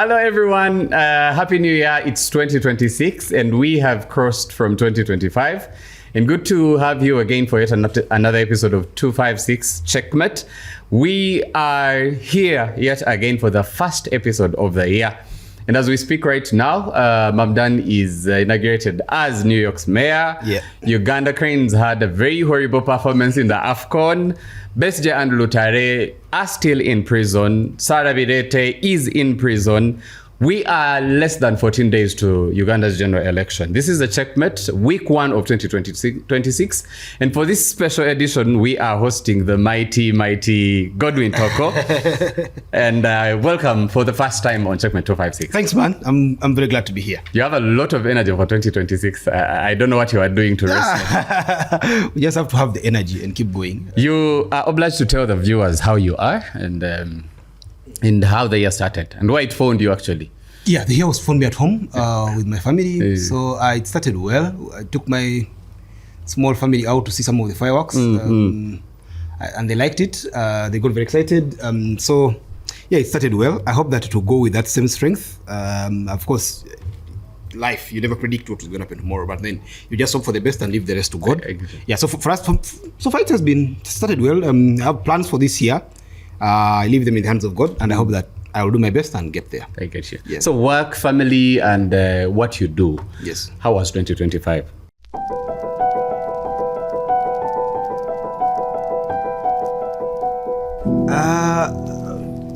Hello, everyone. Happy New Year. It's 2026, and we have crossed from 2025. And good to have you again for yet another episode of 256 Checkmate. We are here yet again for the first episode of the year. And as we speak right now, Mamdan is inaugurated as New York's mayor. Yeah. Uganda Cranes had a very horrible performance in the AFCON. Besje and Lutare are still in prison. Sarah Bireete is in prison. We are less than 14 days to Uganda's general election. This is the Checkmate, week 1 of 2026. And for this special edition, we are hosting the mighty Godwin Toko. And welcome for the first time on Checkmate256. Thanks, man. I'm very glad to be here. You have a lot of energy for 2026. I don't know what you are doing to rest. We just have to have the energy and keep going. You are obliged to tell the viewers how you are and how the year started and why it found you actually. Yeah, the year was found me at home with my family. So it started well. I took my small family out to see some of the fireworks and they liked it. They got very excited. So yeah, it started well. I hope that it will go with that same strength. Of course, life, you never predict what is going to happen tomorrow, but then you just hope for the best and leave the rest to God. Yeah, so for us, so far it has been started well. I have plans for this year. I leave them in the hands of God, and I hope that I will do my best and get there. I get you. Yes. So work, family, and what you do. Yes. How was 2025?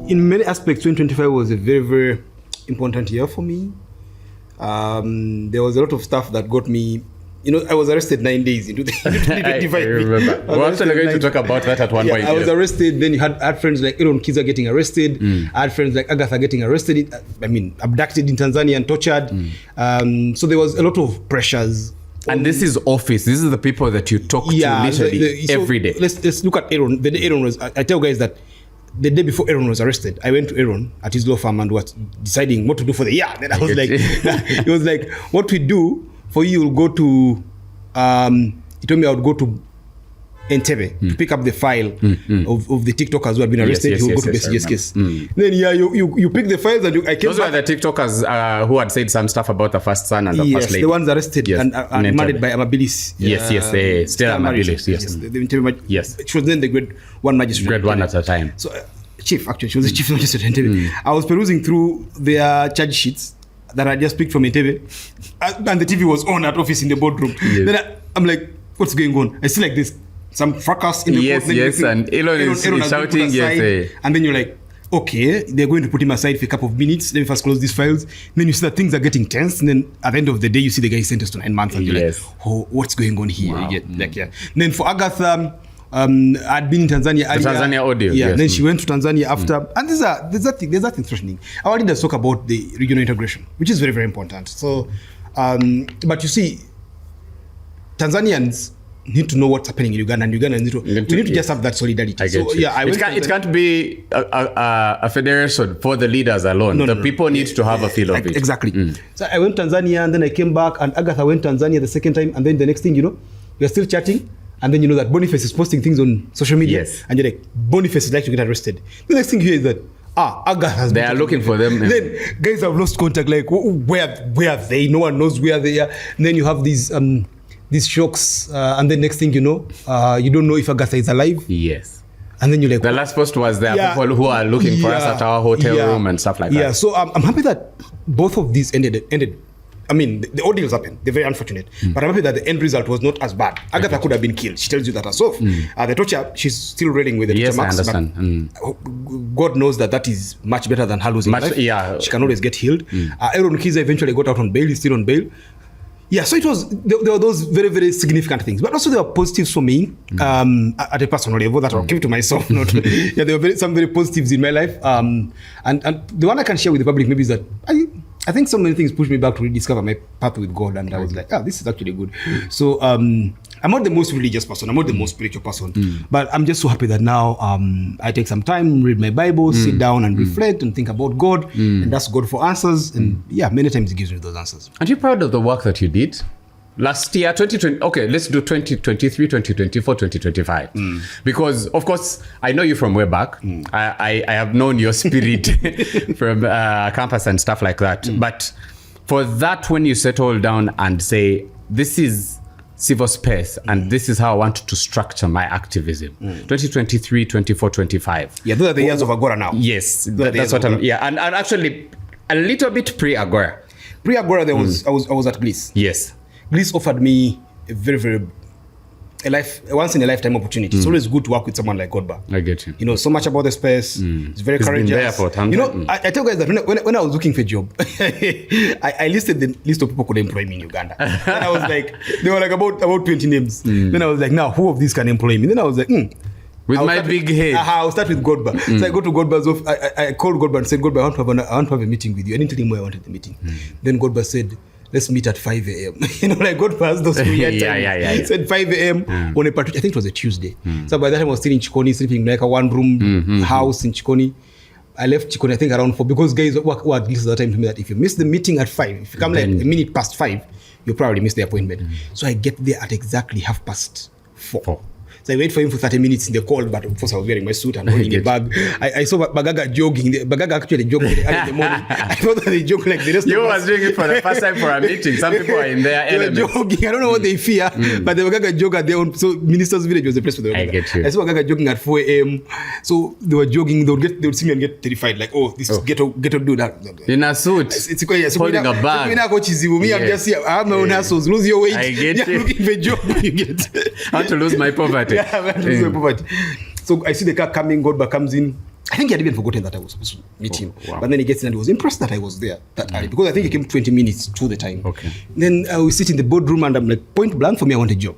In many aspects, 2025 was a very, very important year for me. There was a lot of stuff that got me. I was arrested 9 days into 2025. I remember. We're actually going to talk about that at one point. I was arrested. Then you had friends like Aaron Kiza getting arrested. I had friends like Agatha getting arrested. Abducted in Tanzania and tortured. So there was a lot of pressures. And this is office. This is the people that you talk to literally every day. Let's look at Aaron. The day Aaron was, I tell guys that the day before Aaron was arrested, I went to Aaron at his law firm and was deciding what to do for the year. Then I was like, it was like, what we do for you, you'll go to, he told me I would go to Entebbe to pick up the file of the TikTokers who had been arrested. He would go to Besige's case. Then you pick the files and I came Those were the TikTokers who had said some stuff about the first son and the first lady. Yes, the ones arrested and married by Amabilis. Still Amabilis, yes. She was then the grade 1 magistrate. Grade 1 at a time. So, chief, actually, she was the chief magistrate in Entebbe. I was perusing through their charge sheets that I just picked from Entebbe, and the TV was on at office in the boardroom. Then I'm like, what's going on? I see like this, some fracas in the court. And Elon is shouting, and then you're like, okay, they're going to put him aside for a couple of minutes. Let me first close these files. Then you see that things are getting tense, and then at the end of the day, you see the guy sentenced to 9 months, and you're like, oh, what's going on here? Wow. Then for Agatha, I'd been in Tanzania earlier. The Tanzania audio. Yeah, then she went to Tanzania after. And there's that thing threatening. Our leaders talk about the regional integration, which is very, very important. So, but you see, Tanzanians need to know what's happening in Uganda, and Uganda we need to just have that solidarity. It can't be a federation for the leaders alone. The people need to have a feel of it. Exactly. So I went to Tanzania, and then I came back, and Agatha went to Tanzania the second time, and then the next thing, we are still chatting. And then you know that Boniface is posting things on social media. Yes. And you're like, Boniface is like to get arrested. The next thing you hear is that, Agatha has They are looking for them. Then guys have lost contact, like, where are they? No one knows where they are. And then you have these shocks. And then next thing you know, you don't know if Agatha is alive. Yes. And then you're like... The last post was there are people who are looking for us at our hotel room and stuff like that. Yeah, so I'm happy that both of these ended. I mean, the ordeals happened. They're very unfortunate. But I'm happy that the end result was not as bad. Agatha could have been killed. She tells you that herself. The torture, she's still reeling with the torture marks. Yes, I understand. God knows that is much better than her losing life. Yeah. She can always get healed. Aaron Kiza eventually got out on bail. He's still on bail. Yeah, so there were those very, very significant things. But also there were positives for me at a personal level that I'll keep to myself. There were some very positives in my life. And the one I can share with the public maybe is that I think so many things pushed me back to rediscover my path with God, and I was like, this is actually good. So I'm not the most religious person, I'm not the most spiritual person, but I'm just so happy that now I take some time, read my Bible, sit down and reflect and think about God, and ask God for answers, and many times He gives me those answers. Aren't you proud of the work that you did? last year, 2020. Okay, let's do 2023, 2024, 2025. Because, of course, I know you from way back. I have known your spirit from campus and stuff like that. But for that, when you settle down and say, this is civil space and this is how I want to structure my activism. 2023, 24, 25. Yeah, those are the years of Agora now. Yes, that's what I'm. Yeah, and actually a little bit pre-Agora. Pre-Agora, I was at Bliss. Yes. Bliss offered me a very once in a lifetime opportunity. It's always good to work with someone like Godba. I get you. You know so much about the space. It's very courageous. Been there for time. You know, I tell guys that when I was looking for a job, I listed the list of people who could employ me in Uganda. And I was like, there were like about 20 names. Then I was like, now who of these can employ me? Then I was like, with my big head. I'll start with Godba. So I go to Godba's office. I called Godba and said, Godba, I want to have a meeting with you. I didn't tell him where I wanted the meeting. Then Godba said, let's meet at 5 a.m. You know, like God passed those weird times. Yeah. Said 5 a.m. on a particular, I think it was a Tuesday. So by that time I was still in Chikoni, sleeping in like a one-room house in Chikoni. I left Chikoni, I think around 4, because guys were at least at the time to me that if you miss the meeting at 5, if you come like a minute past 5, you probably miss the appointment. So I get there at exactly 4:30. So I wait for him for 30 minutes in the cold, but of course I was wearing my suit and holding a bag. I saw Bagaga jogging. Bagaga actually jogged early in the morning. I thought that they joked like the rest of us. You was doing it for the first time for a meeting. Some people are in their element. They were jogging. I don't know what they fear, but the Bagaga jog at their own. So Minister's Village was the place for them. I get you. I saw Bagaga jogging at 4 a.m. So they were jogging. They would see me and get terrified. Like, oh, this is get to do that. In a suit. It's holding a bag. Me, I'm just here. I have my own hustles. Lose your weight. I get you. Looking for a job. You get. I want to lose my poverty. Yeah, I want to lose my poverty. So I see the car coming, Godba comes in. I think he had even forgotten that I was supposed to meet him. Wow. But then he gets in and he was impressed that I was there that early, because I think he came 20 minutes to the time. Okay. Then we sit in the boardroom and I'm like, point blank, for me, I want a job.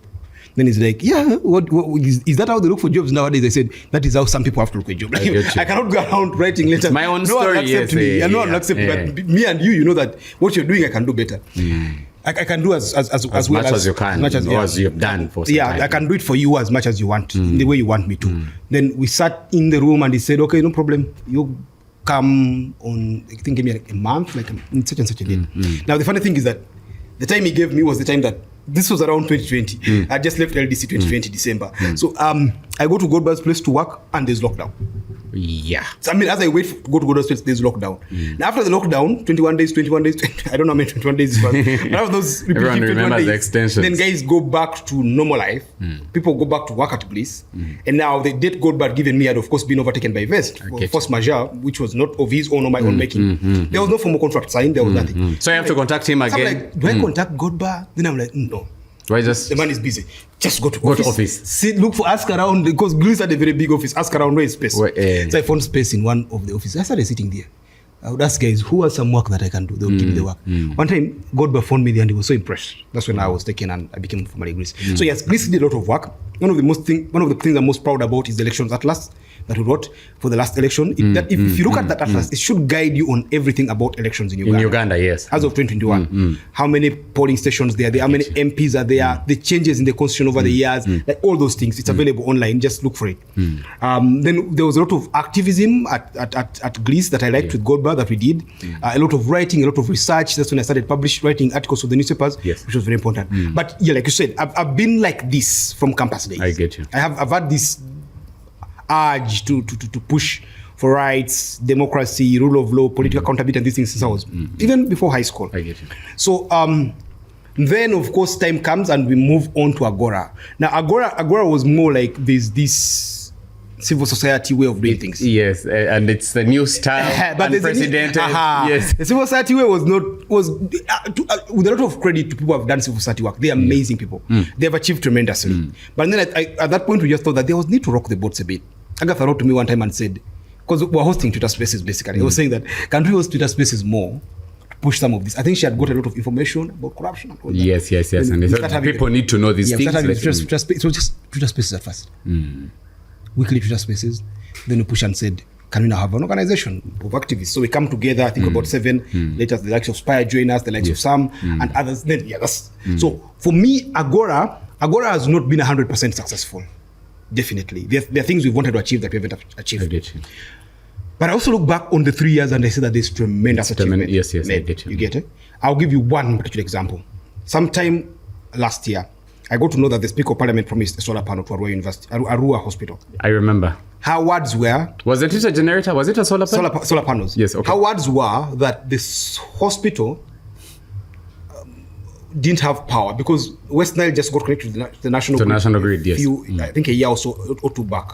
Then he's like, yeah, what is that how they look for jobs nowadays? I said, that is how some people have to look for a job. Like, I cannot go around writing letters. My own story, yes. No one will accept me. But me and you know that what you're doing, I can do better. I can do as much as you can, as you've done for some time. I can do it for you as much as you want, in the way you want me to. Then we sat in the room and he said, okay, no problem. You come on, I think give me like a month, like in such and such a date. Now the funny thing is that the time he gave me was the time that this was around 2020. I just left LDC 2020 December. So I go to Godba's place to work and there's lockdown. Yeah. So I mean, as I wait to go to Godba's place, there's lockdown. Now after the lockdown, 21 days, I don't know how many 21 days it was. But after those everyone remembers the extensions. Then guys go back to normal life. People go back to work at Bliss. And now the date Godba given me had of course been overtaken by Vest for force majeure, which was not of his own or my own making. There was no formal contract signed, there was nothing. So you have to contact him again. So I'm like, do I contact Godba? Then I'm like, no. Why just the man is busy. Just go to office. Sit, look for, ask around, because Bliss had a very big office. Ask around where is space. So I found space in one of the offices. I started sitting there. I would ask guys, who has some work that I can do? They would give me the work. One time, Godba phoned me there and he was so impressed. That's when I was taken and I became formally Bliss. So yes, Bliss did a lot of work. One of the things I'm most proud about is the elections atlas that we wrote for the last election. That if you look at that atlas, it should guide you on everything about elections in Uganda. In Uganda, yes. As of 2021. How many polling stations there are, how many MPs are there, the changes in the constitution over the years, like all those things. It's available online. Just look for it. Then there was a lot of activism at Bliss that I liked with Godba that we did. A lot of writing, a lot of research. That's when I started writing articles for the newspapers, which was very important. But yeah, like you said, I've been like this from campus days. I get you. I've had this urge to push for rights, democracy, rule of law, political accountability, and these things since I was even before high school. I get you. So then of course time comes and we move on to Agora. Now Agora was more like there's this civil society way of doing things. Yes, and it's the new style, but unprecedented. Yes, the civil society way was with a lot of credit to people who have done civil society work. They're amazing people. They've achieved tremendously. But then at that point we just thought that there was need to rock the boats a bit. Agatha wrote to me one time and said, because we're hosting Twitter Spaces basically, he was saying that can we host Twitter Spaces more to push some of this? I think she had got a lot of information about corruption and all that. Yes. And people need to know these things. So just Twitter Spaces at first. Weekly Twitter Spaces. Then we push and said, can we now have an organization of activists? So we come together, I think about 7. Later, the likes of Spire join us, the likes of Sam and others. Then, so for me, Agora has not been 100% successful. Definitely. There are things we wanted to achieve that we haven't achieved. I get you. But I also look back on the 3 years and I say that there's tremendous achievement. Yes, I get you. You get it? I'll give you one particular example. Sometime last year, I got to know that the Speaker of Parliament promised a solar panel to Arua University, Arua Hospital. I remember. Her words were... Was it a generator? Was it a solar panel? Solar panels. Yes, okay. Her words were that this hospital didn't have power because West Nile just got connected to the national grid. National grid, yes. I think a year or so or two back.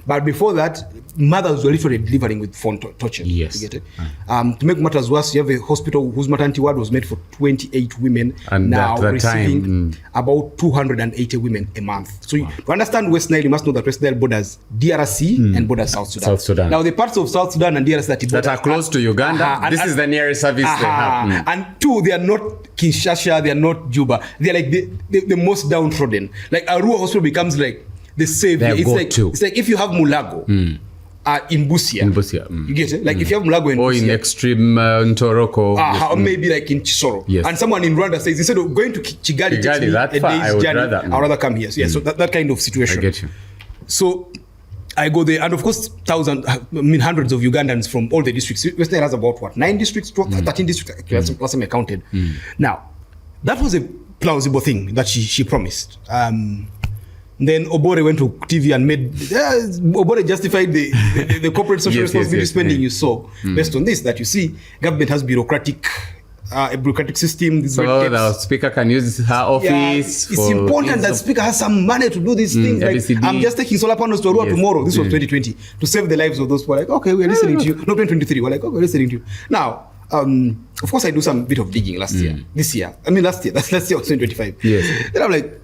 But before that, mothers were literally delivering with phone torches. Yes. You get it? To make matters worse, you have a hospital whose maternity ward was made for 28 women, and now receiving about 280 women a month. So to understand West Nile, you must know that West Nile borders DRC and borders South Sudan. Now the parts of South Sudan and DRC that are close to Uganda, this is the nearest service they have. And two, they are not Kinshasa, they are not Juba. They are like the most downtrodden. Like Arua Hospital becomes like the savior. It's like if you have Mulago in Busia. You get it? Like if you have Mulago in Busia. Or in extreme Ntoroko. Maybe like in Chisoro. Yes. And someone in Rwanda says, instead of going to Kigali takes me a day's journey, I'd rather come here. Yeah, so that kind of situation. I get you. So I go there, and of course, hundreds of Ugandans from all the districts. West Nile has about 9 districts, 13 districts. Last time I counted. Now, that was a plausible thing that she promised. Then Obore went to TV and made Obore justified the corporate social responsibility spending you saw based on this, that you see government has a bureaucratic system. So the speaker can use her office. It's important that the speaker has some money to do these things. Like, I'm just taking solar panels to Arua tomorrow. This was 2020 to save the lives of those people. Like, okay, we're listening to you. No, 2023. We're like, okay, we're listening to you. Now, of course, I do some bit of digging last year. This year, last year. That's last year, 2025. Yes. Then I'm like,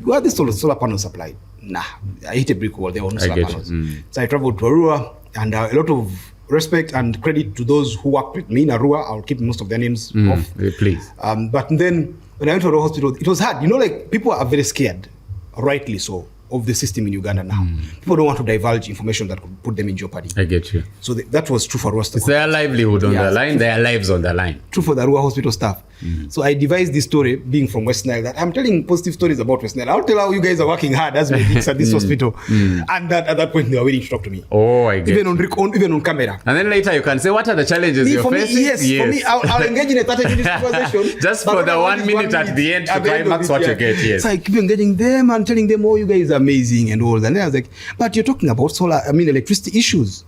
where are these solar panels supplied? Nah, I hit a brick wall. There were no solar panels. So I traveled to Arua, and a lot of respect and credit to those who worked with me in Arua. I'll keep most of their names off. Please. But then when I went to Arua Hospital, it was hard. Like people are very scared, rightly so, of the system in Uganda now. People don't want to divulge information that could put them in jeopardy. I get you. So that was true for Arua. It's their livelihood on the line, their lives on the line. True for the Arua Hospital staff. So I devised this story, being from West Nile, that I'm telling positive stories about West Nile. I'll tell how you guys are working hard as medics at this hospital. And that at that point they were waiting to talk to me. Oh, I get even on camera. And then later you can say, what are the challenges you're facing? Yes, for me, I'll engage in a 30-minute conversation. Just for the 1 minute at the end to climax what you get, yes. So I keep engaging them and telling them, oh, you guys are amazing and all. And then I was like, but you're talking about electricity issues.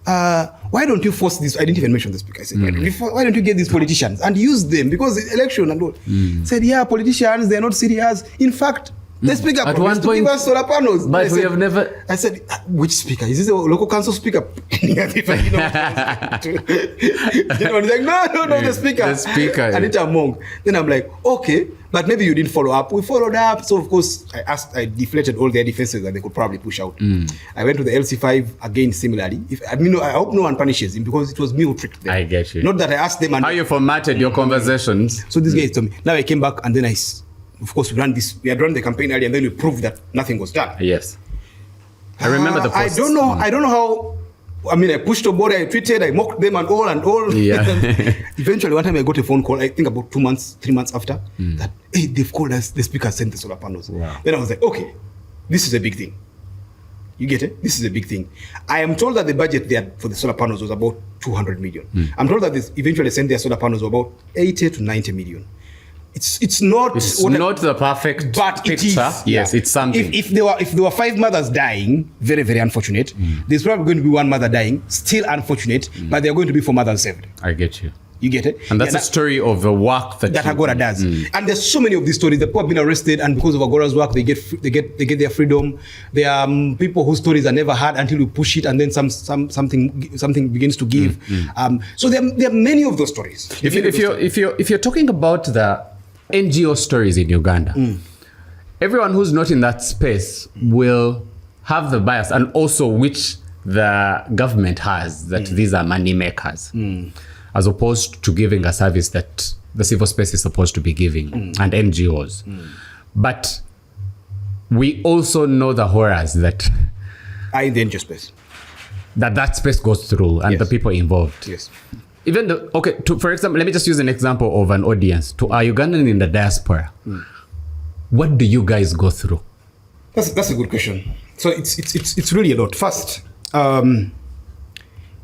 Why don't you force this? I didn't even mention the speaker. I said, why don't you get these politicians and use them? Because the election and all. Said, politicians, they're not serious. In fact, the speaker promised to give us solar panels. But we have never... I said, which speaker? Is this a local council speaker? He's like, no, the speaker. The speaker. Anita Among. Then I'm like, okay, but maybe you didn't follow up. We followed up. So, of course, I deflated all their defenses that they could probably push out. I went to the LC5 again, similarly. I hope no one punishes him because it was me who tricked them. I get you. Not that I asked them. How you formatted your conversations. So this guy told me. Now I came back and then of course, we had run the campaign earlier and then we proved that nothing was done. Yes. I remember the posts. I don't know how. I pushed Obore, I tweeted, I mocked them and all. Yeah. Eventually, one time I got a phone call, I think about 3 months after, that, hey, they've called us, the speaker sent the solar panels. Wow. Then I was like, okay, this is a big thing. You get it? This is a big thing. I am told that the budget there for the solar panels was about 200 million. I'm told that they eventually sent their solar panels were about 80 to 90 million. It's not the perfect picture. It is. Yes, it's something. If there were 5 mothers dying, very, very unfortunate. There's probably going to be 1 mother dying, still unfortunate, but there are going to be 4 mothers saved. I get you. You get it? And that's a story of the work that Agora does. And there's so many of these stories. The people have been arrested, and because of Agora's work, they get their freedom. There are people whose stories are never heard until you push it, and then something begins to give. So there are many of those stories. If you're talking about the NGO stories in Uganda, everyone who's not in that space will have the bias, and also which the government has, that these are money makers, as opposed to giving a service that the civil space is supposed to be giving, and NGOs. But we also know the horrors that are in the NGO space. That space goes through, and the people involved. Yes. Even for example, let me just use an example of an audience. To our Ugandan in the diaspora, what do you guys go through? That's a good question. So it's really a lot. First,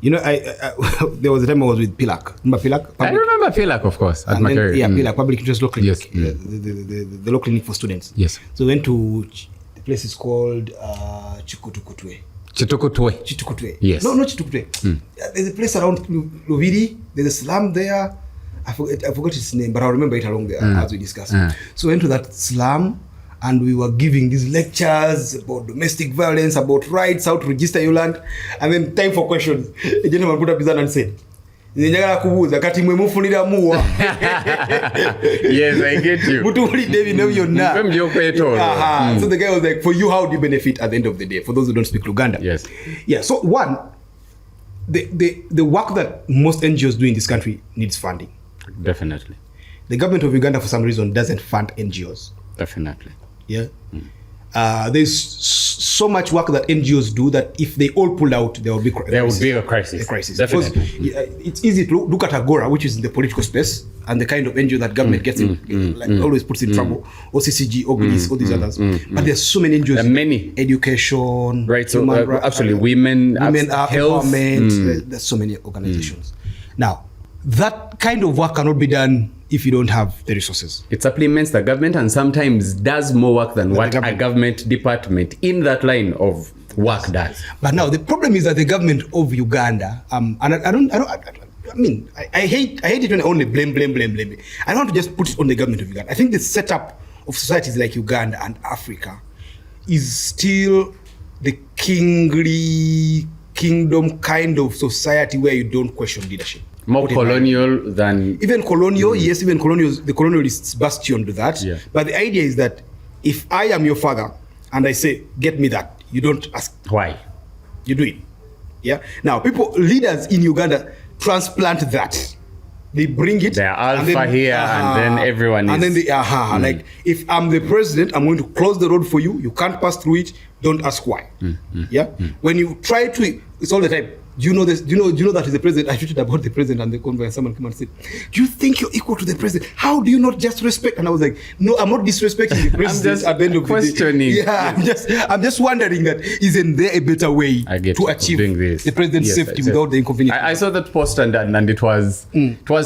You know, there was a time I was with Pilak. Remember Pilak? I remember Pilak, of course, at Makerere. Yeah, Pilak, Public Interest Law Clinic. Yes. The law clinic for students. Yes. So we went to, the place is called Chitukutwe. Yes. No, not Chitukutwe. There's a place around Luviri. There's a slum there. I forgot its name, but I'll remember it along there as we discussed. So we went to that slum, and we were giving these lectures about domestic violence, about rights, how to register your land, and then time for questions. A gentleman put up his hand and said, yes, I get you. So the guy was like, for you, how do you benefit at the end of the day? For those who don't speak Luganda. Yes. Yeah, so one, the work that most NGOs do in this country needs funding. Definitely. The government of Uganda, for some reason, doesn't fund NGOs. Definitely. Yeah. There's so much work that NGOs do that if they all pull out, there will be a crisis. Definitely. Because it's easy to look at Agora, which is in the political space, and the kind of NGO that government gets always puts in trouble. OCCG, OGLIS, all these others. But there's so many NGOs. Many. Education. Right. So actually, women health. There's so many organizations. Now, that kind of work cannot be done if you don't have the resources. It supplements the government and sometimes does more work than what a government department in that line of work does. But now the problem is that the government of Uganda, and I hate it when I only blame. I don't want to just put it on the government of Uganda. I think the setup of societies like Uganda and Africa is still the kingdom kind of society where you don't question leadership. More colonial than... Even colonial, yes, even colonial, the colonialists bastion to that. Yeah. But the idea is that if I am your father and I say, get me that, you don't ask. Why? You do it. Yeah. Now, leaders in Uganda transplant that. They bring it. They're alpha here and then everyone is... And then like, if I'm the president, I'm going to close the road for you. You can't pass through it. Don't ask why. Yeah. When you try to... It's all the time. Do you know this? Do you know that is the president? I tweeted about the president and the conference. Someone came and said, do you think you're equal to the president? How do you not just respect? And I was like, no, I'm not disrespecting the president at the end of questioning. The day. Yeah, I'm just wondering that isn't there a better way to achieve the president's safety without the inconvenience? I saw that post and it was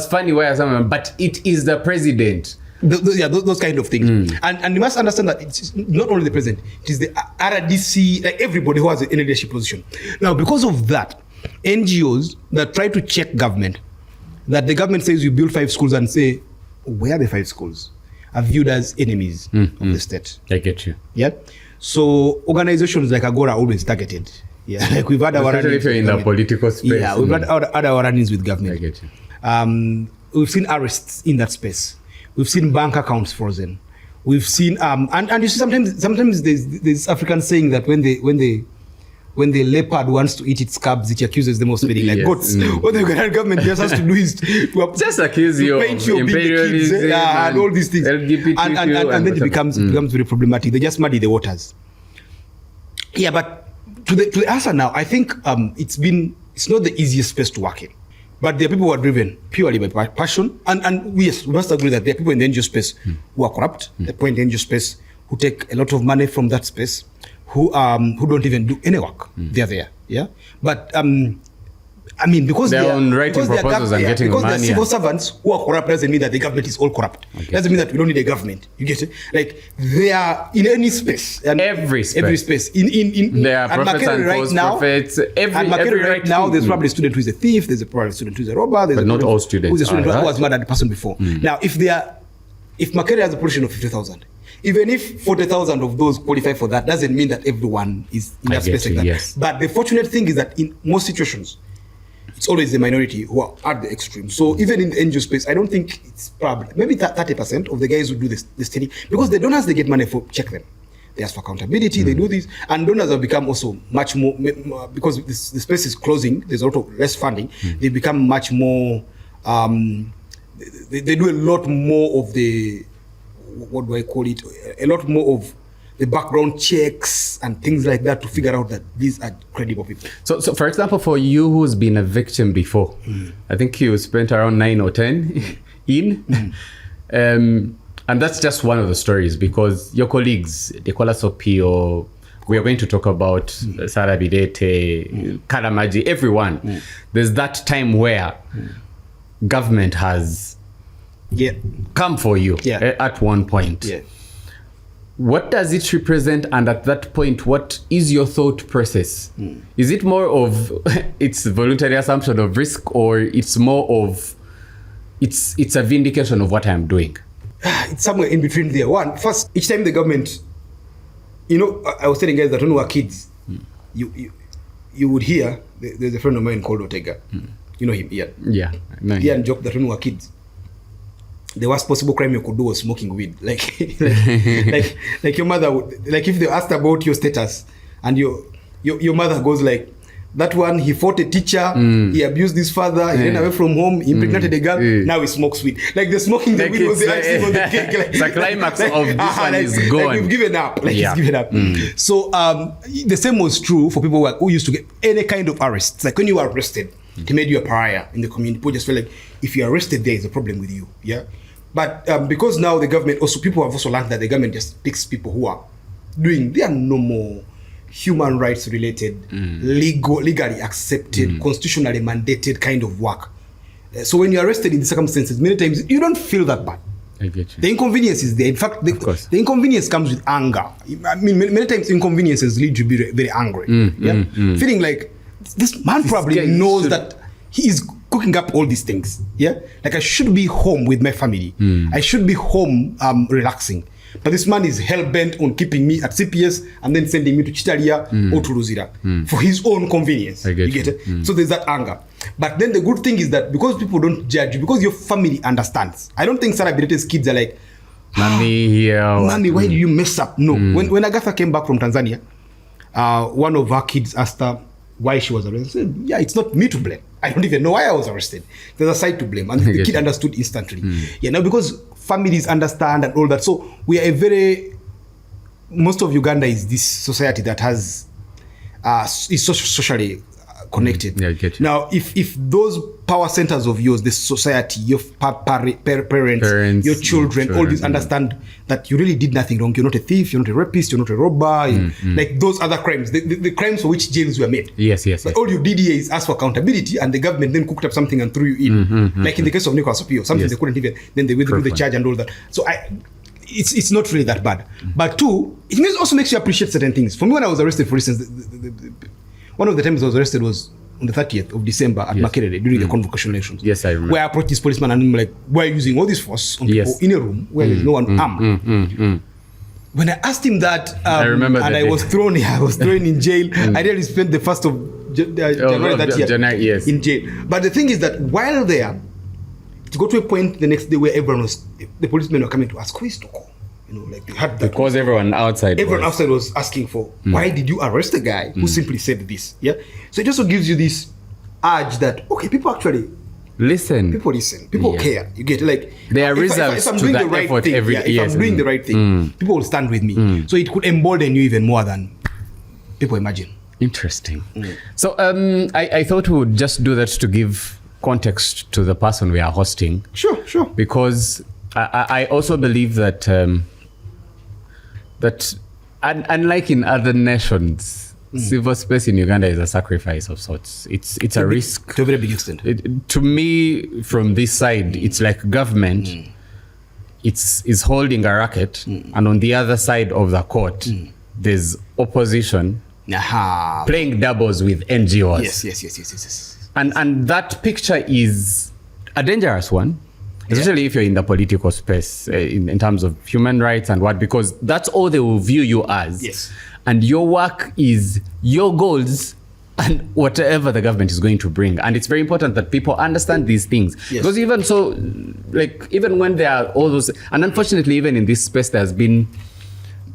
funny where someone, but it is the president. Those kind of things. And you must understand that it's not only the president, it is the RDC, like everybody who has a leadership position. Now, because of that, NGOs that try to check government, that the government says you build 5 schools and say, where are the 5 schools? Are viewed as enemies of the state. I get you. Yeah. So organizations like Agora are always targeted. Yeah. Like we've had our especially if you're in the political space. Yeah, we've had our run-ins with government. I get you. We've seen arrests in that space. We've seen bank accounts frozen. We've seen and you see sometimes there's African saying that when the leopard wants to eat its cubs, it accuses them of smelling like goats. What the Ugandan government just has to do is to just accuse you of imperialism and all these things. LGBTQ and then it becomes very problematic. They just muddy the waters. Yeah, but to the answer now, I think it's not the easiest space to work in. But there are people who are driven purely by passion. And yes, we must agree that there are people in the NGO space who are corrupt. There are people in the NGO space who take a lot of money from that space, who don't even do any work. They're there, yeah. But because they're on writing proposals and getting money. Because they're civil servants who are corrupt doesn't mean that the government is all corrupt. Doesn't mean that we don't need a government. You get it? Like they are in any space. And every space. There are prophets and false prophets. Every right now, there's probably a student who is a thief. There's probably a student who is a robber. But not all students. Who's a student who has murdered a person before. Now, if Makerere has a population of 50,000. Even if 40,000 of those qualify for that, doesn't mean that everyone is in that space like that. Yes. But the fortunate thing is that in most situations, it's always the minority who are at the extreme. So even in the NGO space, I don't think it's probably, maybe 30% of the guys who do this study, because the donors, they get money for check them. They ask for accountability, they do this. And donors have become also much more, because the space is closing, there's a lot of less funding, they become much more, they do a lot more of the, what do I call it? A lot more of the background checks and things like that to figure out that these are credible people. So for example, for you who's been a victim before, I think you spent around 9 or 10 in, and that's just one of the stories because your colleagues, they call us OP or We are going to talk about Sarah Bireete, Kalamaji, everyone. There's that time where government has come for you at one point. What does it represent? And at that point, what is your thought process? Is it more of it's voluntary assumption of risk, or it's more of it's a vindication of what I'm doing? It's somewhere in between there. First, each time the government, I was telling guys that when we were kids, you would hear, there's a friend of mine called Otega. You know him, Ian. Yeah. Ian joked that when we were kids, the worst possible crime you could do was smoking weed. Like your mother would, like if they asked about your status and your mother goes like, that one, he fought a teacher, he abused his father, he ran away from home, he impregnated a girl, now he smokes weed. Like the smoking the weed was the icing on the cake. Like, the climax of this one is gone. Like we've given up. He's given up. So the same was true for people who used to get any kind of arrest. Like when you were arrested, they made you a pariah in the community. People just feel like if you're arrested, there is a problem with you. Yeah. But because now the government, people have also learned that the government just picks people who are doing their normal human rights related, legally accepted, constitutionally mandated kind of work. So when you're arrested in these circumstances, many times you don't feel that bad. I get you. The inconvenience is there. In fact, the inconvenience comes with anger. I mean, many times inconveniences lead you to be very angry. Feeling like this man probably knows that he is cooking up all these things. Yeah, like I should be home with my family. I should be home relaxing. But this man is hell-bent on keeping me at CPS and then sending me to Chitalia or to Luzira for his own convenience. You get it? So there's that anger. But then the good thing is that because people don't judge you, because your family understands. I don't think Sarah Bireete's kids are like, Mommy, Mommy, why do you mess up? No. When Agatha came back from Tanzania, one of her kids asked her why she was arrested. She said, yeah, it's not me to blame. I don't even know why I was arrested. There's a side to blame. And the kid understood instantly. Now because families understand and all that. So we are most of Uganda is this society that is socially connected. I get you. Now, if those power centers of yours, the society, your parents, your children, all these understand that you really did nothing wrong. You're not a thief, you're not a rapist, you're not a robber, like those other crimes, the crimes for which jails were made. Yes. But all you did here is ask for accountability, and the government then cooked up something and threw you in. Like in the case of Nicolas Opio, something they couldn't even, then they withdrew the charge and all that. So it's not really that bad. But two, it also makes you appreciate certain things. For me, when I was arrested, for instance, one of the times I was arrested was on the 30th of December at Makerere during the convocation elections. Yes, I remember. Where I approached this policeman and I'm like, why are you using all this force on people in a room where there's no one armed? When I asked him that, I remember and I was thrown in jail. I really spent the 1st of January that year in jail. But the thing is that while there, to go to a point the next day where the policemen were coming to ask, who is Toko? Like they had that. Because everyone outside was asking for, why did you arrest the guy who simply said this? Yeah. So it also gives you this urge that, okay, people actually listen. People care. You get like there are results if I'm to doing that the right effort thing, if I'm doing the right thing, people will stand with me. So it could embolden you even more than people imagine. Interesting. So I thought we would just do that to give context to the person we are hosting. Sure. Because I also believe that unlike in other nations, civil space in Uganda is a sacrifice of sorts. It's a risk. To a very big extent. To me, from this side, it's like government is holding a racket, and on the other side of the court, there's opposition playing doubles with NGOs. Yes. And that picture is a dangerous one. Especially if you're in the political space in terms of human rights and what, because that's all they will view you as. Yes. And your work is your goals and whatever the government is going to bring. And it's very important that people understand these things. Yes. Because even so, like, even when there are all those, and unfortunately, even in this space, there's been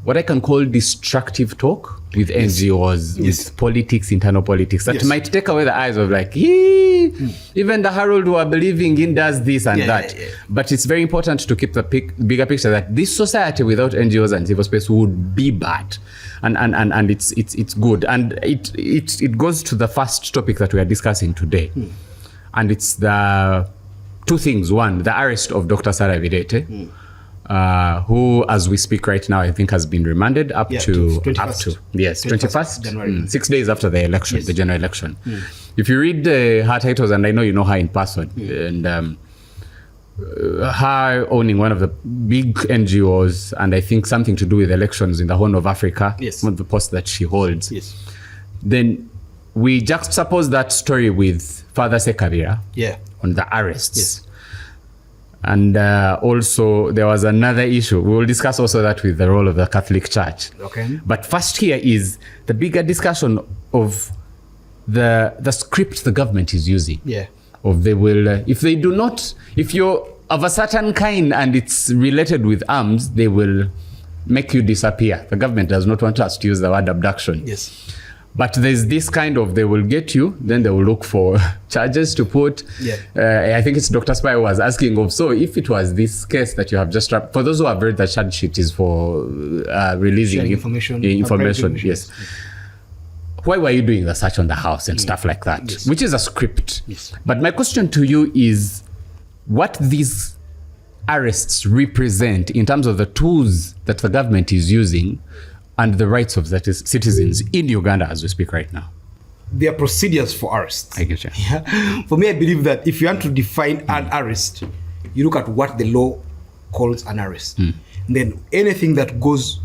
what I can call destructive talk with NGOs, with politics, internal politics, that might take away the eyes of like, even the Harold who are believing in does this and that. But it's very important to keep the bigger picture that this society without NGOs and civil space would be bad. And it's good. And it goes to the first topic that we are discussing today. And it's the two things. One, the arrest of Dr. Sarah Bireete. who, as we speak right now, I think has been remanded up to 21st January. 6 days after the election, Yes. the general election. If you read her titles, and I know you know her in person, and her owning one of the big NGOs, and I think something to do with elections in the Horn of Africa, one of the posts that she holds. Yes. Then we juxtapose that story with Father Sekabira on the arrests. Yes. And also there was another issue. We will discuss also that with the role of the Catholic Church. Okay. But first here is the bigger discussion of the script the government is using. Yeah. Of they will, if they do not, if you're of a certain kind and it's related with arms, they will make you disappear. The government does not want us to use the word abduction. Yes. But there's this kind of, they will get you, then they will look for charges to put. Yeah. I think it's Dr. Spy who was asking of, so if it was this case that you have just, for those who have read the charge sheet is for releasing information. Yes. Why were you doing the search on the house and stuff like that? Yes. Which is a script. Yes. But my question to you is, what these arrests represent in terms of the tools that the government is using and the rights of the citizens in Uganda as we speak right now? There are procedures for arrests. I get you. Yeah. For me, I believe that if you want to define an arrest, you look at what the law calls an arrest. Then anything that goes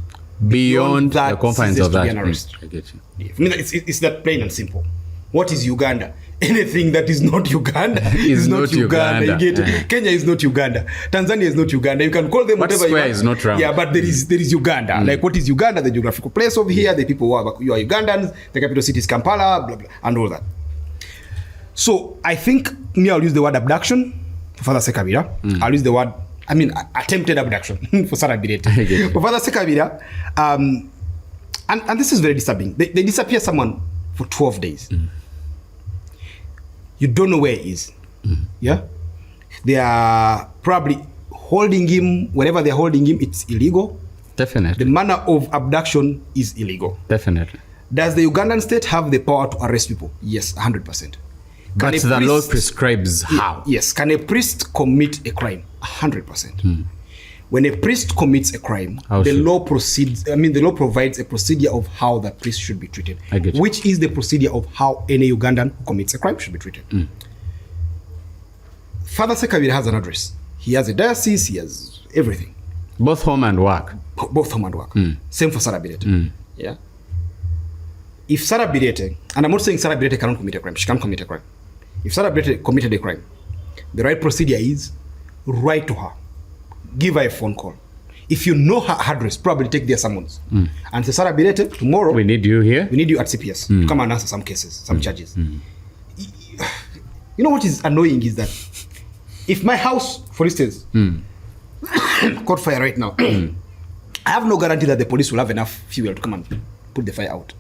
beyond that the confines of that. An arrest. I get you. Yeah. I mean, it's that plain and simple. What is Uganda? Anything that is not Uganda is not Uganda. You get it? Kenya is not Uganda. Tanzania is not Uganda. You can call them whatever you want. Is not round. Yeah, but there is Uganda. Like, what is Uganda? The geographical place over here, the people who are Ugandans, the capital city is Kampala, blah, blah, and all that. So I think I'll use the word abduction for Father Sekabira. I'll use the word, attempted abduction for Sarah Bireete. For Father Sekabira, and this is very disturbing. They disappear someone for 12 days. You don't know where he is. Yeah? They are probably holding him, wherever they're holding him, it's illegal. Definitely. The manner of abduction is illegal. Definitely. Does the Ugandan state have the power to arrest people? Yes, 100%. But the law prescribes how? Yes. Can a priest commit a crime? 100%. When a priest commits a crime, the law provides a procedure of how that priest should be treated, which is the procedure of how any Ugandan who commits a crime should be treated. Father Sekabira has an address. He has a diocese, he has everything. Both home and work. Both home and work. Same for Sarah Bireete. Yeah. If Sarah Bireete, and I'm not saying Sarah Bireete cannot commit a crime, she can commit a crime. If Sarah Bireete committed a crime, the right procedure is write to her. Give her a phone call. If you know her address, probably take their summons. And say, Sarah Bireete, tomorrow we need you here. We need you at CPS to come and answer some cases, some charges. You know what is annoying is that if my house, for instance, caught fire right now, I have no guarantee that the police will have enough fuel to come and put the fire out.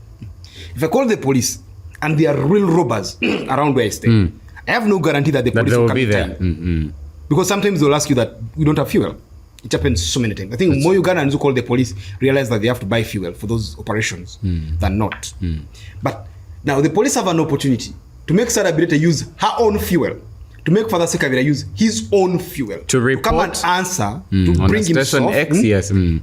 If I call the police and there are real robbers around where I stay, I have no guarantee that the police will come in time. Because sometimes they'll ask you that we don't have fuel. It happens so many times. I think more Ugandans who call the police realize that they have to buy fuel for those operations than not. But now the police have an opportunity to make Sarah Bireete use her own fuel, to make Father Sekabira use his own fuel, to come and answer, to bring himself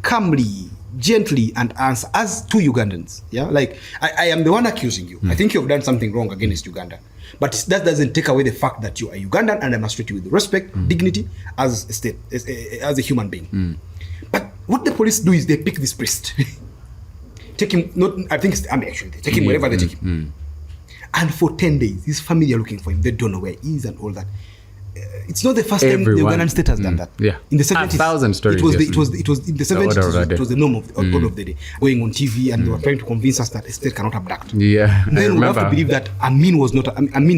calmly, gently, and answer as two Ugandans. Yeah, like I am the one accusing you. I think you have done something wrong against Uganda. But that doesn't take away the fact that you are Ugandan and I must treat you with respect, dignity, as a state, as a human being. But what the police do is they pick this priest, take him. I think it's the army actually. They take him wherever they take him, and for 10 days, his family are looking for him. They don't know where he is and all that. It's not the first time the Ugandan state has done that. Yeah, in the 70s, 1,000 stories. It was in the 70s. It was the norm of the order of the day. Going on TV and they were trying to convince us that a state cannot abduct. Yeah, then we have to believe that Amin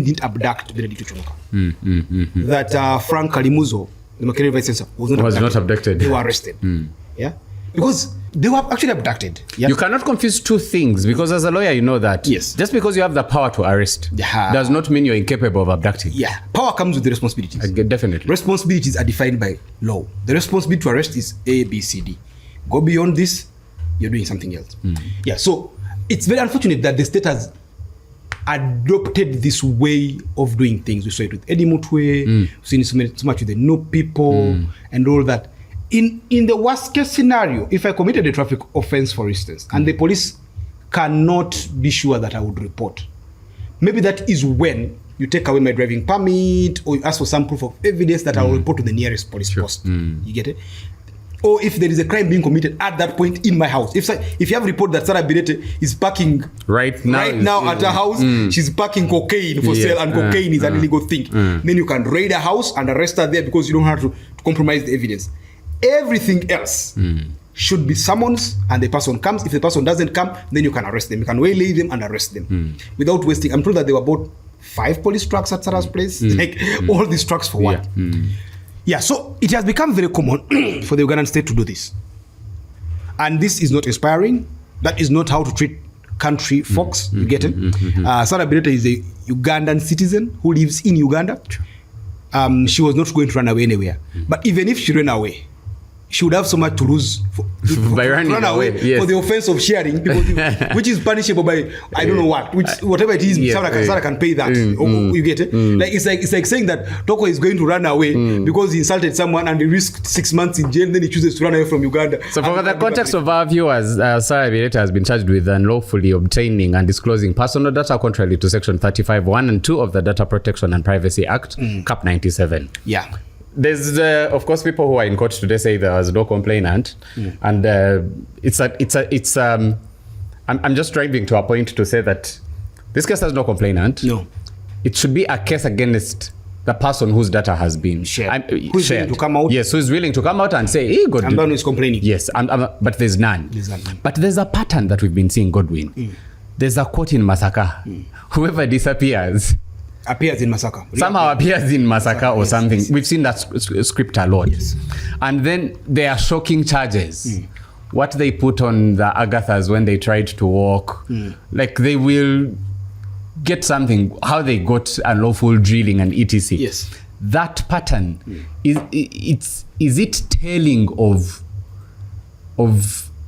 didn't abduct Benedicto Chonoka. That Frank Kalimuzo, the Makerere vice chancellor, was not abducted. They were arrested. Yeah, because they were actually abducted. Yeah? You cannot confuse two things, because as a lawyer you know that just because you have the power to arrest does not mean you're incapable of abducting. Yeah, power comes with the responsibilities. Definitely. Responsibilities are defined by law. The responsibility to arrest is A, B, C, D. Go beyond this, you're doing something else. Yeah, so it's very unfortunate that the state has adopted this way of doing things. We saw it with Eddie Mutwe, we've seen it so much with the No People and all that. In the worst case scenario, if I committed a traffic offense, for instance, and the police cannot be sure that I would report, maybe that is when you take away my driving permit, or you ask for some proof of evidence that I will report to the nearest police post. You get it? Or if there is a crime being committed at that point in my house. If you have a report that Sarah Bireete is parking right now at her house, she's parking cocaine for sale, and cocaine is an illegal thing. Then you can raid a house and arrest her there because you don't have to compromise the evidence. Everything else should be summons, and the person comes. If the person doesn't come, then you can arrest them. You can waylay them and arrest them without wasting. I'm told that there were about 5 police trucks at Sarah's place. All these trucks for what? Yeah, so it has become very common for the Ugandan state to do this. And this is not inspiring. That is not how to treat country folks. You get it? Sarah Bireete is a Ugandan citizen who lives in Uganda. She was not going to run away anywhere. But even if she ran away, she would have so much to lose by running away for the offense of sharing people, which is punishable by I don't know whatever it is. Sarah can pay that. You get it? Like it's like saying that Toko is going to run away because he insulted someone and he risked 6 months in jail. Then he chooses to run away from Uganda. So for the context of our viewers, Sarah Bireete has been charged with unlawfully obtaining and disclosing personal data contrary to Section 35(1) and 2 of the Data Protection and Privacy Act, Cap 97. Yeah. There's of course people who are in court today say there was no complainant, and I'm just driving to a point to say that this case has no complainant. No, it should be a case against the person whose data has been shared. Who's willing to come out? Yes, who is willing to come out and say, "Hey, Godwin." I'm done with complaining. Yes, but there's none. But there's a pattern that we've been seeing, Godwin. There's a quote in Masaka: "Whoever disappears." Appears in Masaka. Somehow appears in Masaka or something. Yes. We've seen that script a lot. Yes. And then there are shocking charges. What they put on the Agathas when they tried to walk, like they will get something, how they got unlawful drilling and etc. Yes. That pattern, is it telling of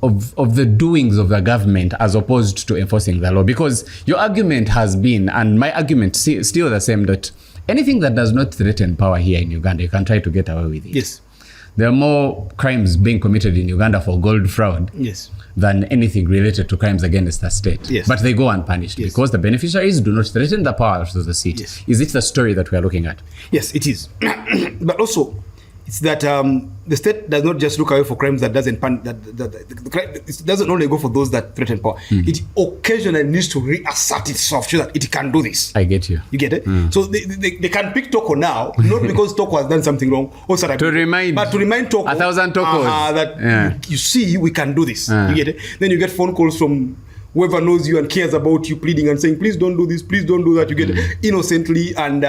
the doings of the government as opposed to enforcing the law? Because your argument has been, and my argument still the same, that anything that does not threaten power here in Uganda, you can try to get away with it. Yes. There are more crimes being committed in Uganda for gold fraud than anything related to crimes against the state. Yes. But they go unpunished because the beneficiaries do not threaten the power of the state. Yes. Is it the story that we are looking at? Yes, it is. But also, it's that the state does not just look away for crimes that doesn't it doesn't only go for those that threaten power. It occasionally needs to reassert itself so that it can do this. I get you. You get it? So they can pick Toko now, not because Toko has done something wrong, but to remind Toko 1,000 Tokos that you see we can do this. You get it? Then you get phone calls from whoever knows you and cares about you, pleading and saying, please don't do this, please don't do that. You get innocently and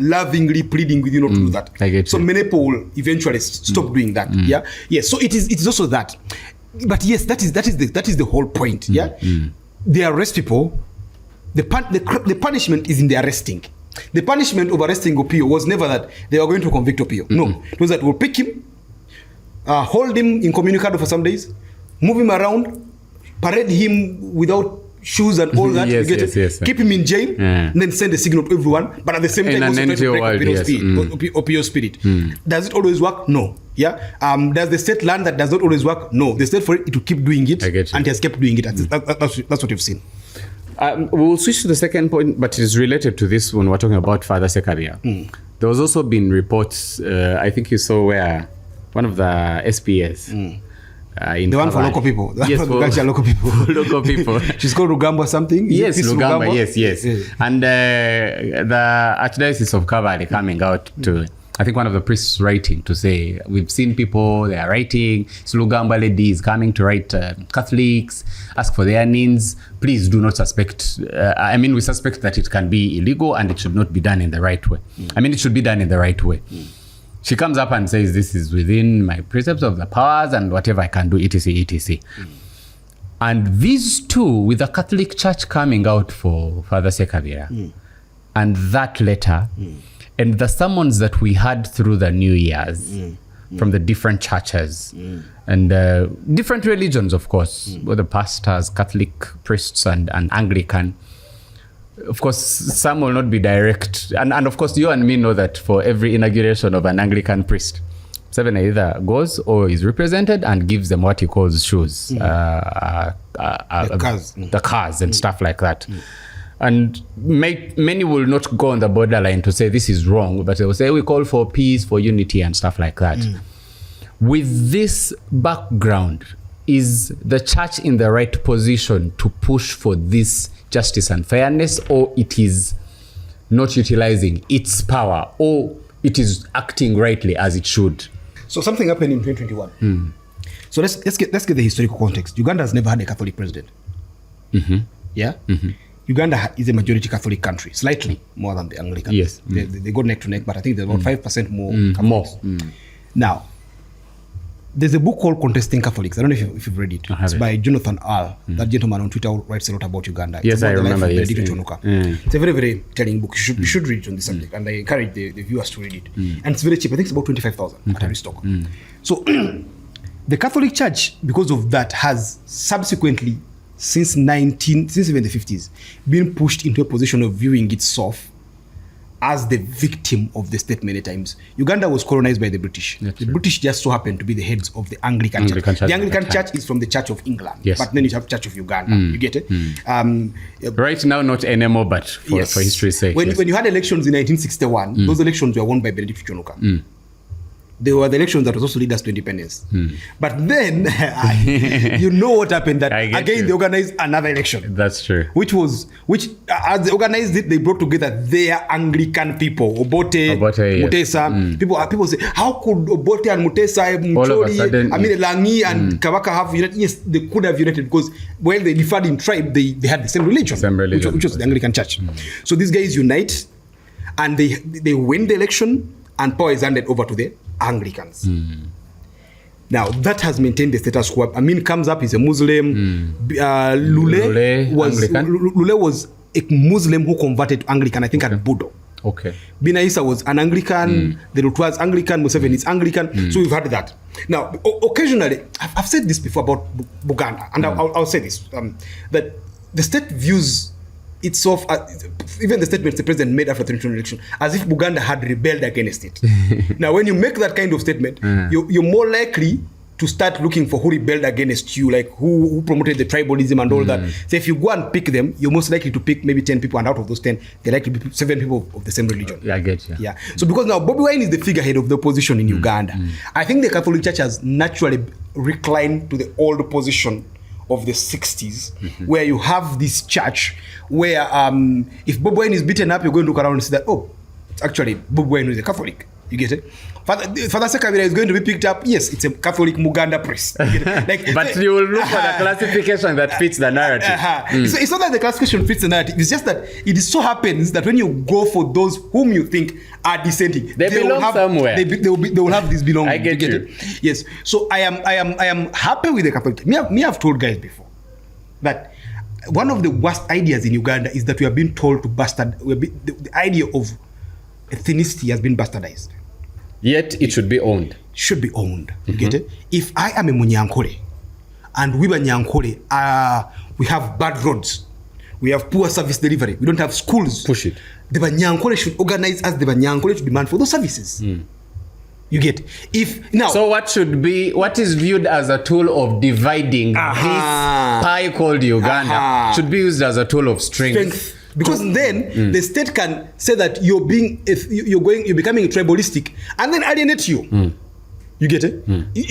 lovingly pleading with you not to do that. I get so many people will eventually stop doing that. Yes. So it's also that. But yes, that is the whole point. They arrest people. The punishment is in the arresting. The punishment of arresting Opio was never that they were going to convict Opio. No, it was that we'll pick him, hold him incommunicado for some days, move him around, parade him without shoes and all that. Yes. Keep him in jail, and then send a signal to everyone. But at the same time, also try to break Opio's spirit. Does it always work? No. Does the state learn that does not always work? No. The state for it to keep doing it, and has kept doing it. That's what you've seen. We'll switch to the second point, but it is related to this when we're talking about Father Sekabira. There has also been reports, I think you saw where one of the SPS, the one for local people. Yes, for local people. Local people. She's called Rugamba something. Yes, Rugamba. Yes. And the Archdiocese of Kabale coming out to, I think one of the priests writing to say, we've seen people, they are writing, Lugamba ladies coming to write Catholics, ask for their needs. Please do not suspect. We suspect that it can be illegal and it should not be done in the right way. It should be done in the right way. She comes up and says, this is within my precepts of the powers and whatever I can do, etc. And these two, with the Catholic Church coming out for Father Sekabira, and that letter, and the summons that we had through the New Year's from the different churches and different religions, of course, whether pastors, Catholic priests, and Anglican. Of course, some will not be direct. And of course, you and me know that for every inauguration of an Anglican priest, Museveni either goes or is represented and gives them what he calls shoes, the cars and stuff like that. And many will not go on the borderline to say this is wrong, but they will say we call for peace, for unity and stuff like that. With this background, is the church in the right position to push for this justice and fairness, or it is not utilizing its power, or it is acting rightly as it should? So something happened in 2021. So let's get the historical context. Uganda has never had a Catholic president. Yeah. Uganda is a majority Catholic country, slightly more than the Anglican. Yes. They go neck to neck, but I think there's about 5% more Catholics. Now, there's a book called Contesting Catholics. I don't know if you've read it. It's by Jonathan Earl. That gentleman on Twitter writes a lot about Uganda. Yes, I remember. Yes. It's a very, very telling book. You should read it on this subject. And I encourage the viewers to read it. And it's very cheap. I think it's about 25,000 at Aristoc. So the Catholic Church, because of that, has subsequently, since even the 50s, been pushed into a position of viewing itself as the victim of the state many times. Uganda was colonized by the British. The British just so happened to be the heads of the Anglican Church. The Anglican Church is from the Church of England, but then you have Church of Uganda. You get it? Right now, not anymore, but for history's sake. When you had elections in 1961, those elections were won by Bireete. They were the elections that was also lead us to independence. But then, you know what happened, that again they organized another election. That's true. Which as they organized it, they brought together their Anglican people, Obote, Mutesa. People say, how could Obote and Mutesa, Langi and Kabaka have united? Yes, they could have united, because while they differed in tribe, they had the same religion. Which was the Anglican Church. So these guys unite, and they win the election, and power is handed over to the Anglicans. Now that has maintained the status quo. Amin comes up, he's a Muslim. Lule was a Muslim who converted to Anglican, I think at Budo. Binaisa was an Anglican, the Rutwas Anglican, Museveni is Anglican. So we've had that. Now, occasionally, I've said this before about Buganda, and I'll say this, that the state views itself, even the statements the president made after the 2020 election, as if Buganda had rebelled against it. Now, when you make that kind of statement, you're more likely to start looking for who rebelled against you, like who promoted the tribalism and all that. So if you go and pick them, you're most likely to pick maybe 10 people, and out of those 10, they're likely to be 7 people of the same religion. I get you. Yeah. So because now Bobi Wine is the figurehead of the opposition in Uganda, I think the Catholic Church has naturally reclined to the old position of the 60s, where you have this church where if Bobi Wine is beaten up, you're going to look around and see that, oh, it's actually Bobi Wine who is a Catholic. You get it? Father Sekabira is going to be picked up. Yes, it's a Catholic Muganda priest. But you will look for the classification that fits the narrative. So it's not that the classification fits the narrative. It's just that it so happens that when you go for those whom you think are dissenting, they belong somewhere. They will have this belonging. I get you. Yes. So I am happy with the Catholic. Me have told guys before that one of the worst ideas in Uganda is that we have been told to bastard. The idea of ethnicity has been bastardized. Yet it should be owned. Should be owned. You get it? If I am a Munyankole and we Banyankole, we have bad roads, we have poor service delivery, we don't have schools. Push it. The Banyankole should organize as the Banyankole to demand for those services. You get so what is viewed as a tool of dividing this pie called Uganda should be used as a tool of strength. Because then the state can say that you're becoming tribalistic and then alienate you. You get it?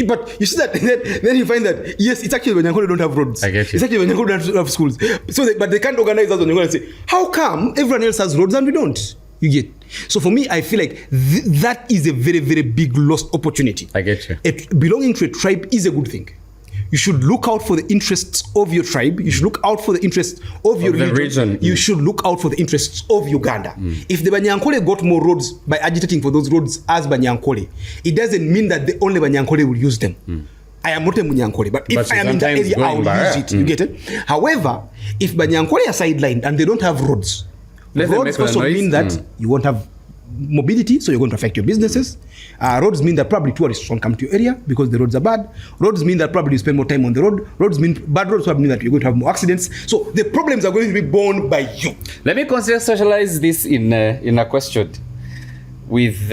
But you see that then you find that yes, it's actually when Nyankola don't have roads. I get you. It's actually when Nyankola don't have schools. But they can't organize us on Nyankola and say, how come everyone else has roads and we don't? You get. So for me, I feel like that is a very, very big lost opportunity. I get you. Belonging to a tribe is a good thing. You should look out for the interests of your tribe. You should look out for the interests of your region. You should look out for the interests of Uganda. If the Banyankole got more roads by agitating for those roads as Banyankole, it doesn't mean that the only Banyankole will use them. I am not a Munyankole, but if I am in the area, I will use it. You get it? However, if Banyankole are sidelined and they don't have roads, roads also mean that you won't have mobility, so you're going to affect your businesses. Roads mean that probably tourists won't come to your area because the roads are bad. Roads mean that probably you spend more time on the road. Bad roads probably mean that you're going to have more accidents. So the problems are going to be borne by you. Let me contextualize this in a question. with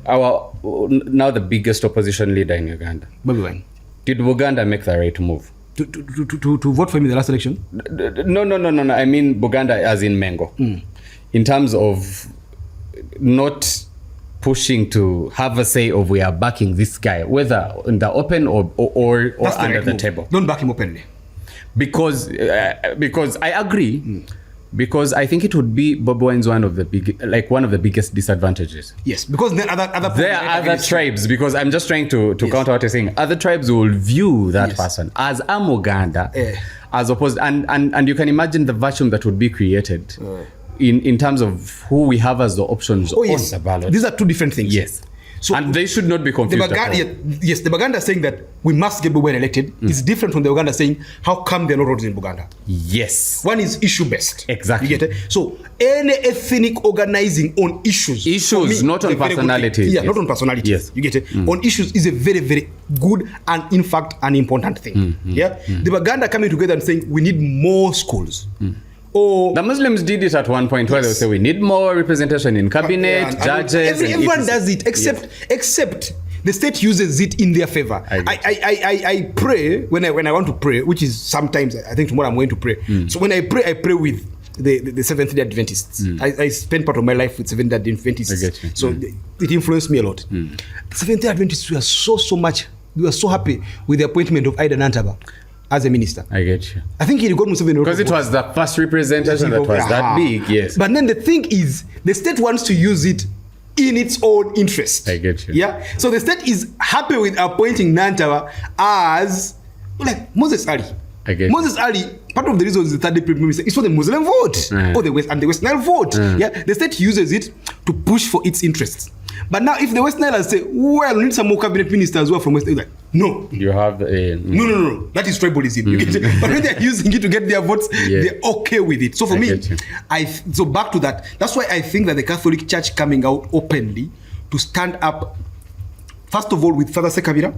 our now the biggest opposition leader in Uganda, Bobi Wine. Did Uganda make the right move? To vote for him in the last election? No. I mean Buganda as in Mengo. In terms of not pushing to have a say of we are backing this guy, whether in the open or under the table. Don't back him openly. Because I agree. Because I think it would be Bobi Wine's one of the biggest disadvantages. Yes, because then there are other tribes. Because I'm just trying to counter what you're saying. Other tribes will view that person as a Muganda, as opposed, and you can imagine the vacuum that would be created in terms of who we have as the options on the ballot. These are two different things. Yes. So and they should not be confused. Yes, the Buganda saying that we must get Bobi Wine elected is different from the Uganda saying how come there are no roads in Buganda. Yes. One is issue based. Exactly. You get it? So any ethnic organizing on issues, me, not on personalities. Yeah, not on personalities. Yes. You get it? On issues is a very, very good and in fact an important thing. Yeah. The Buganda coming together and saying we need more schools. Or the Muslims did it at one point where they would say we need more representation in cabinet, judges. Everyone does it except the state uses it in their favor. I pray when I want to pray, which is sometimes I think tomorrow I'm going to pray. So when I pray with the Seventh-day Adventists. I spent part of my life with Seventh-day Adventists. So it influenced me a lot. The Seventh-day Adventists were we were so happy with the appointment of Ida Nantaba as a minister. I get you. I think he got Museveni because it was the first representation that was that big, yes. But then the thing is, the state wants to use it in its own interest. I get you. Yeah. So the state is happy with appointing Nantaba as like Moses Ali. I get Moses Ali. Part of the reason is the third prime minister is for the Muslim vote or the West and the West Nile vote. Yeah. The state uses it to push for its interests. But now, if the West Nile say, "Well, we need some more cabinet ministers who are from West," like, no, you have the no. That is tribalism. You get it? But when they're using it to get their votes, they're okay with it. So for me, so back to that. That's why I think that the Catholic Church coming out openly to stand up, first of all, with Father Sekabira.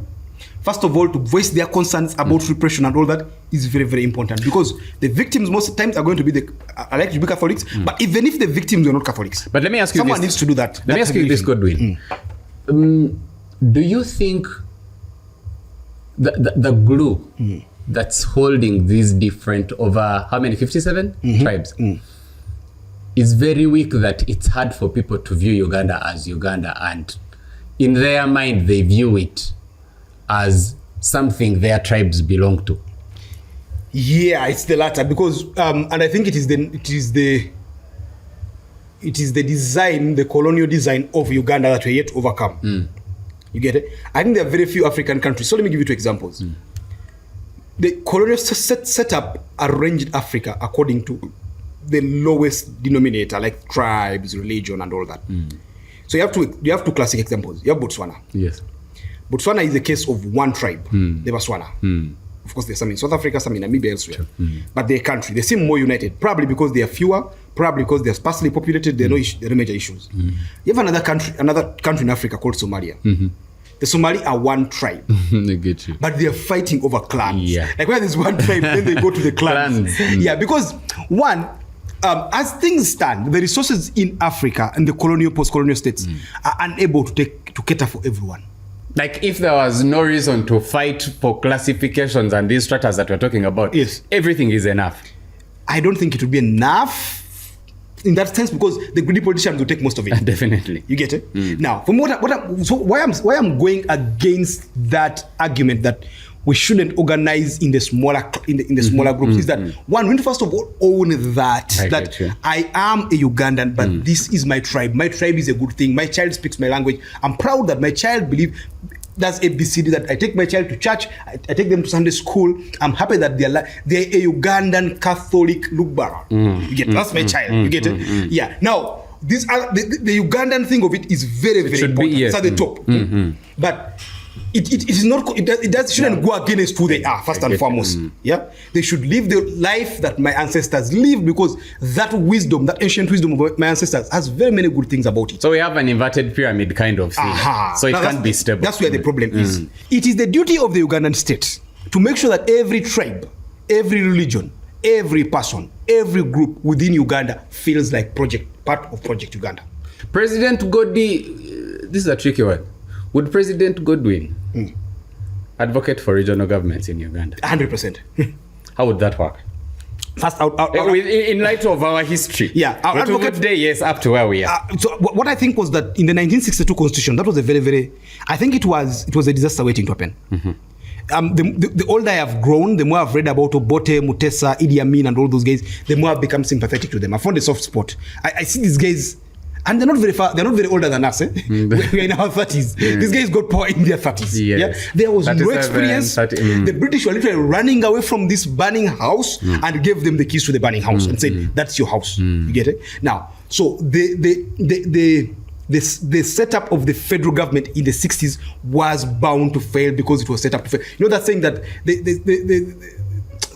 First of all, to voice their concerns about repression and all that is very, very important because the victims most times are going to be to be Catholics. But even if the victims are not Catholics, but let me ask you, someone needs to do that. Let me ask you this, Godwin. Do you think the glue that's holding these different over how many 57 tribes is very weak, that it's hard for people to view Uganda as Uganda, and in their mind they view it as something their tribes belong to? Yeah, it's the latter because, and I think it is the design, the colonial design of Uganda that we're yet to overcome. You get it? I think there are very few African countries. So let me give you two examples. The colonial setup arranged Africa according to the lowest denominator, like tribes, religion, and all that. So you have two classic examples. You have Botswana. Yes. Botswana is a case of one tribe, the Botswana. Of course, there's some in South Africa, some in Namibia, elsewhere. But they're a country. They seem more united, probably because they are fewer, probably because they're sparsely populated, there are no major issues. You have another country in Africa called Somalia. The Somali are one tribe. I get you. But they're fighting over clans. Yeah. Like where there's one tribe, then they go to the clans. Yeah, because one, as things stand, the resources in Africa and the colonial, post-colonial states are unable to cater for everyone. Like if there was no reason to fight for classifications and these stratas that we're talking about, everything is enough. I don't think it would be enough in that sense because the greedy politicians will take most of it. Definitely. You get it? Now, from why I'm going against that argument that we shouldn't organize in the smaller groups is that one, we need to first of all own that I am a Ugandan, but this is my tribe. My tribe is a good thing. My child speaks my language. I'm proud that my child believes that's ABCD, that I take my child to church, I take them to Sunday school. I'm happy that they're a Ugandan Catholic Lugbara. You get that's my child. You get it? Yeah. Now, these are the Ugandan thing of it is very, very important. It's at the top. But it is not. It shouldn't go against who they are first and foremost. Yeah, they should live the life that my ancestors lived because that wisdom, that ancient wisdom of my ancestors, has very many good things about it. So we have an inverted pyramid kind of thing. So it can't be stable. That's where the problem is. It is the duty of the Ugandan state to make sure that every tribe, every religion, every person, every group within Uganda feels like part of Project Uganda. President Godi, this is a tricky one. Would President Godwin advocate for regional governments in Uganda? 100%. How would that work? First, in light of our history. Yeah, our advocate day, yes, up to where we are. So what I think was that in the 1962 constitution, that was a very, I think it was a disaster waiting to happen. The older I have grown, the more I've read about Obote, Mutesa, Idi Amin, and all those guys, the more I've become sympathetic to them. I found a soft spot. I see these guys, and they're not very far. They're not very older than us. We're in our 30s. These guys got power in their 30s. Yes. Yeah? There was no experience. The British were literally running away from this burning house and gave them the keys to the burning house and said, "That's your house." You get it? Now, so the setup of the federal government in the 60s was bound to fail because it was set up to fail. You know that saying that the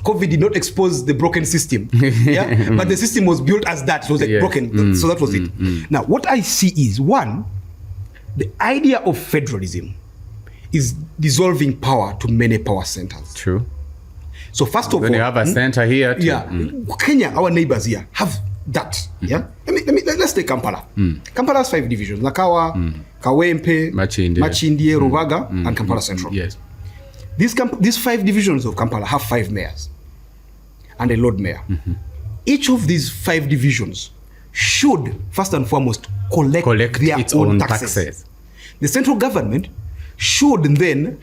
COVID did not expose the broken system, yeah? But the system was built as that. It was like broken, so that was it. Now, what I see is, one, the idea of federalism is dissolving power to many power centers. True. So first of all, you have a center here too. Yeah, Kenya, our neighbors here, have that. Yeah, let's take Kampala. Kampala has 5 divisions: Nakawa, Kawempe, Machindie, Rubaga, and Kampala Central. Yes. These 5 divisions of Kampala have 5 mayors and a Lord Mayor. Each of these 5 divisions should, first and foremost, collect their its own taxes. The central government should then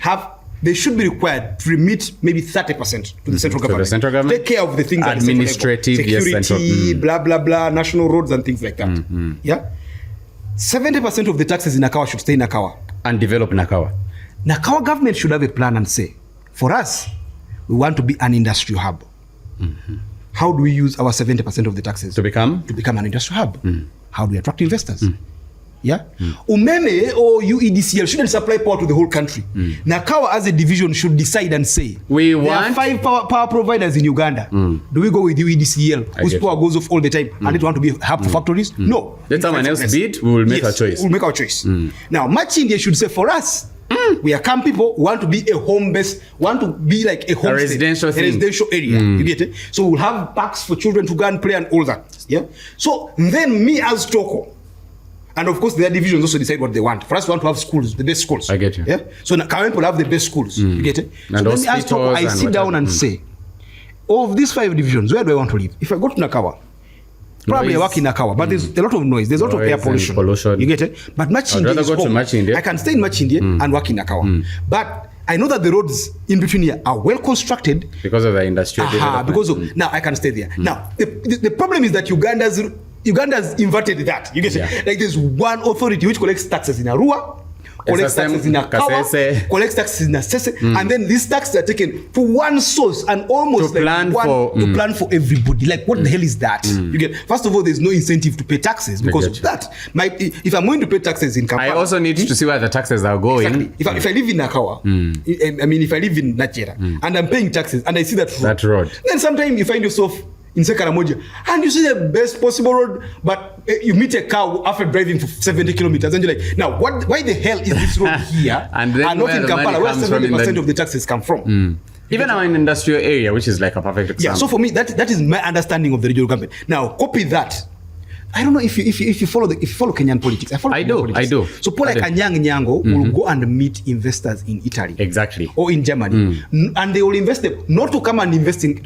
they should be required to remit maybe 30% to the central government. The central government. Take care of the things administrative, like security, blah, blah, blah, national roads and things like that. Yeah? 70% of the taxes in Nakawa should stay in Nakawa. And develop Nakawa. Nakawa government should have a plan and say, for us, we want to be an industrial hub. How do we use our 70% of the taxes? To become an industrial hub. How do we attract investors? Yeah? Umeme or UEDCL shouldn't supply power to the whole country. Nakawa as a division should decide and say, there are 5 power providers in Uganda. Do we go with UEDCL, whose power goes off all the time, and it want to be a hub for factories? No. Let someone else bid, we will make a choice. We'll make our choice. Now, Machindie should say, for us, we are come people who want to be a home base, want to be like a home residential area. You get it? So we'll have parks for children to go and play and all that. Yeah. So then me as Toko, and of course their divisions also decide what they want. For us, we want to have schools, the best schools. I get you. Yeah. So now current will have the best schools. You get it? And so then me as Toko, I sit down and say, of these 5 divisions, where do I want to live? If I go to Nakawa, probably I work in Nakawa, but there's a lot of noise. There's a lot of air pollution. You get it? But Machindie is home. I can stay in Machindie and work in Nakawa. But I know that the roads in between here are well constructed because of the industrial development. Because of, now I can stay there. Now the problem is that Uganda's inverted that. You get it? Like there's one authority which collects taxes in Arua, collects taxes in Akawa, collects taxes in Asese, and then these taxes are taken for one source and almost to plan for everybody. Like what the hell is that? You get, first of all, there's no incentive to pay taxes because of that. If I'm going to pay taxes in Kampala, I also need to see where the taxes are going. Exactly. If I live in Nakawa, I mean if I live in Nachera and I'm paying taxes and I see that road, then sometimes you find yourself in Sekaramoja, and you see the best possible road, but you meet a car after driving for 70 kilometers, and you're like, now, why the hell is this road here and not in Kampala, where 70% of the taxes come from? Even our industrial area, which is like a perfect example. Yeah, so for me, that is my understanding of the regional government. Now, copy that. I don't know if you follow Kenyan politics. I do. So Paul like Anyang Nyango will go and meet investors in Italy. Exactly. Or in Germany. And they will invest them, not to come and invest in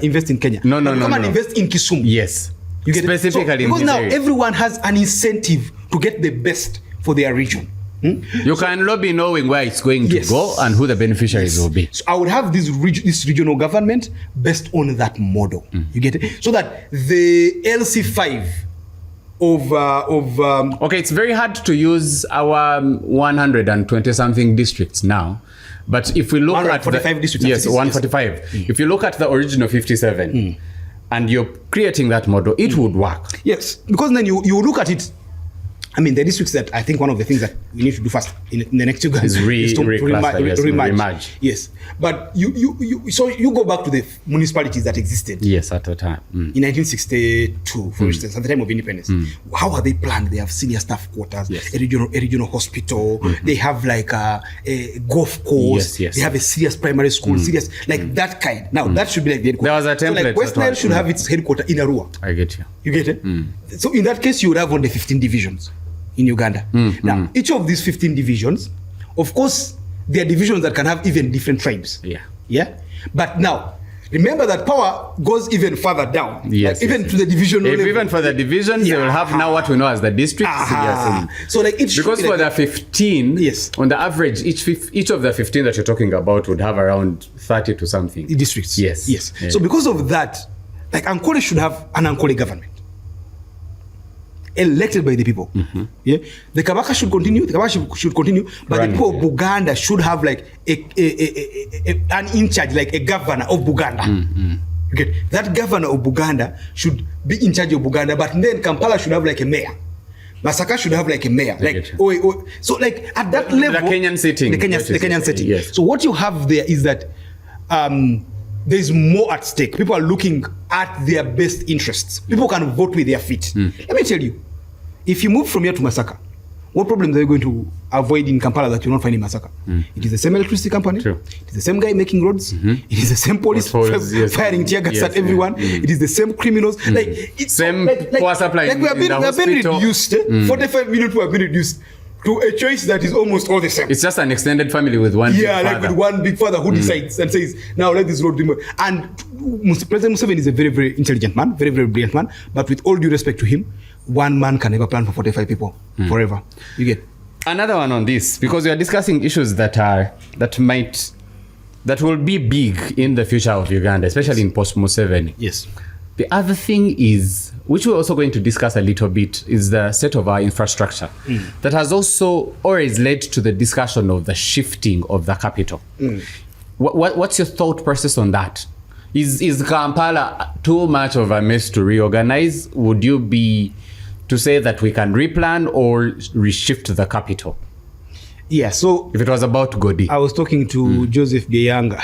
invest in Kenya. No. Come and invest in Kisumu. Yes. You get specifically it? So, because now everyone has an incentive to get the best for their region. You can lobby knowing where it's going to go and who the beneficiaries will be. So I would have this regional government based on that model. You get it? So that the LC5 okay, it's very hard to use our 120 something districts now. But if we look at 145 districts. Yes, 145. If you look at the original 57 and you're creating that model, it would work. Yes, because then you look at it I mean, the districts that I think one of the things that we need to do first in the next 2 years is to remerge. Yes, but you go back to the municipalities that existed. Yes, at the time in 1962, for instance, at the time of independence. How are they planned? They have senior staff quarters, a regional hospital. They have like a golf course. They have a serious primary school, serious like that kind. Now that should be like the headquarters. There was a template. So like West Nile should have its headquarters in Arua. I get you. You get it? So in that case, you would have only 15 divisions in Uganda. Now, each of these 15 divisions, of course, there are divisions that can have even different tribes. Yeah. But now, remember that power goes even further down. Yes. Like even to the division. Even for the divisions, they will have now what we know as the districts. So like each because for the 15, on the average, each of the 15 that you're talking about would have around 30 to something districts. Yes. Yeah. So because of that, like Ankole should have an Ankole government, elected by the people. Yeah, the Kabaka should continue. But the people of Buganda should have like an in charge, like a governor of Buganda. Okay, that governor of Buganda should be in charge of Buganda. But then Kampala should have like a mayor. Masaka should have like a mayor. So like at that level, the Kenyan setting. Yes. So what you have there is that there's more at stake. People are looking at their best interests. People can vote with their feet. Let me tell you, if you move from here to Masaka, what problems are you going to avoid in Kampala that you don't find in Masaka? It is the same electricity company. True. It is the same guy making roads. It is the same police firing tear gas at everyone. It is the same criminals. Like it's same power supply. Like we have been reduced. 45 million people have been reduced to a choice that is almost all the same. It's just an extended family with one big father. Like with one big father who decides and says, now let this road be more. And President Museveni is a very, very intelligent man, very, very brilliant man. But with all due respect to him, one man can never plan for 45 people forever. You get another one on this, because we are discussing issues that will be big in the future of Uganda, especially in post Museveni. Yes. The other thing is, which we're also going to discuss a little bit, is the state of our infrastructure. That has also always led to the discussion of the shifting of the capital. What's your thought process on that? Is Kampala too much of a mess to reorganize? Would you be to say that we can replan or reshift the capital? Yeah, so if it was about Godi. I was talking to Joseph Geyanga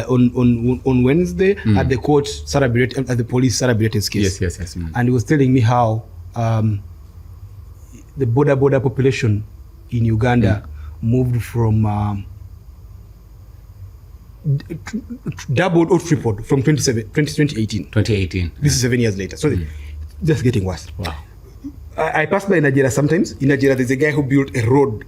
on Wednesday at the court, at the police Sarah Bireete's case. Yes. And he was telling me how the border population in Uganda moved from doubled or tripled from 2018. This is 7 years later. So just getting worse. Wow. I pass by Nigeria sometimes. In Nigeria, there's a guy who built a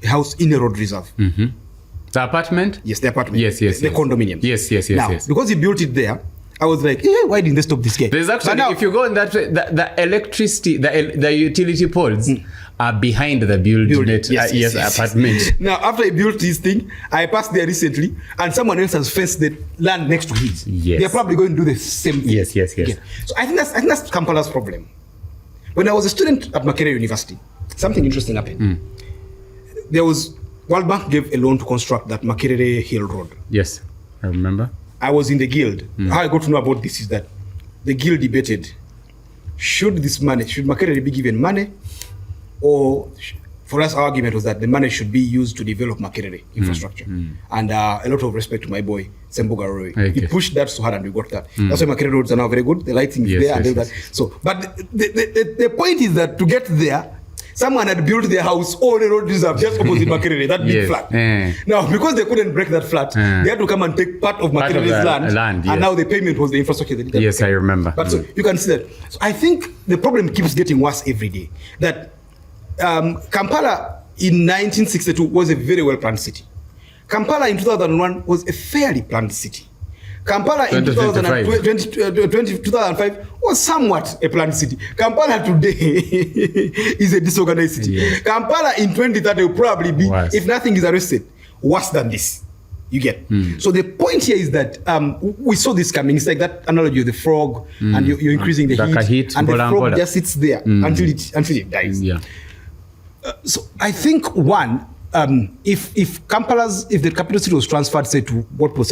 house in a road reserve. The apartment? Yes, the apartment. Yes. The condominium. Yes. Now, because he built it there, I was like, why didn't they stop this guy? There's actually, if you go in that way, the electricity, the utility poles are behind the building. Yes, apartment. Now, after I built this thing, I passed there recently, and someone else has fenced the land next to his. Yes. They're probably going to do the same thing. Yes. Again. So I think that's Kampala's problem. When I was a student at Makerere University, something interesting happened. There was World Bank gave a loan to construct that Makerere Hill Road. Yes, I remember. I was in the guild. How I got to know about this is that the guild debated, should Makerere be given money, or for us, our argument was that the money should be used to develop Makerere infrastructure. And a lot of respect to my boy, Semboga Roy. He pushed that so hard and we got that. That's why Makerere roads are now very good. The lighting is there and that. So, but the point is that to get there, someone had built their house on a road reserve just opposite Makerere, that big flat. Now, because they couldn't break that flat, they had to come and take part of Makerere's land. And now the payment was the infrastructure. Yes, I remember. But so you can see that. So I think the problem keeps getting worse every day. That Kampala in 1962 was a very well planned city. Kampala in 2001 was a fairly planned city. Kampala in 2005 was somewhat a planned city. Kampala today is a disorganized city. Kampala in 2030 will probably be, if nothing is arrested, worse than this. You get. So the point here is that we saw this coming. It's like that analogy of the frog, and you're increasing the heat, and the frog just sits there until it dies. So I think one, if the capital city was transferred, say, to what was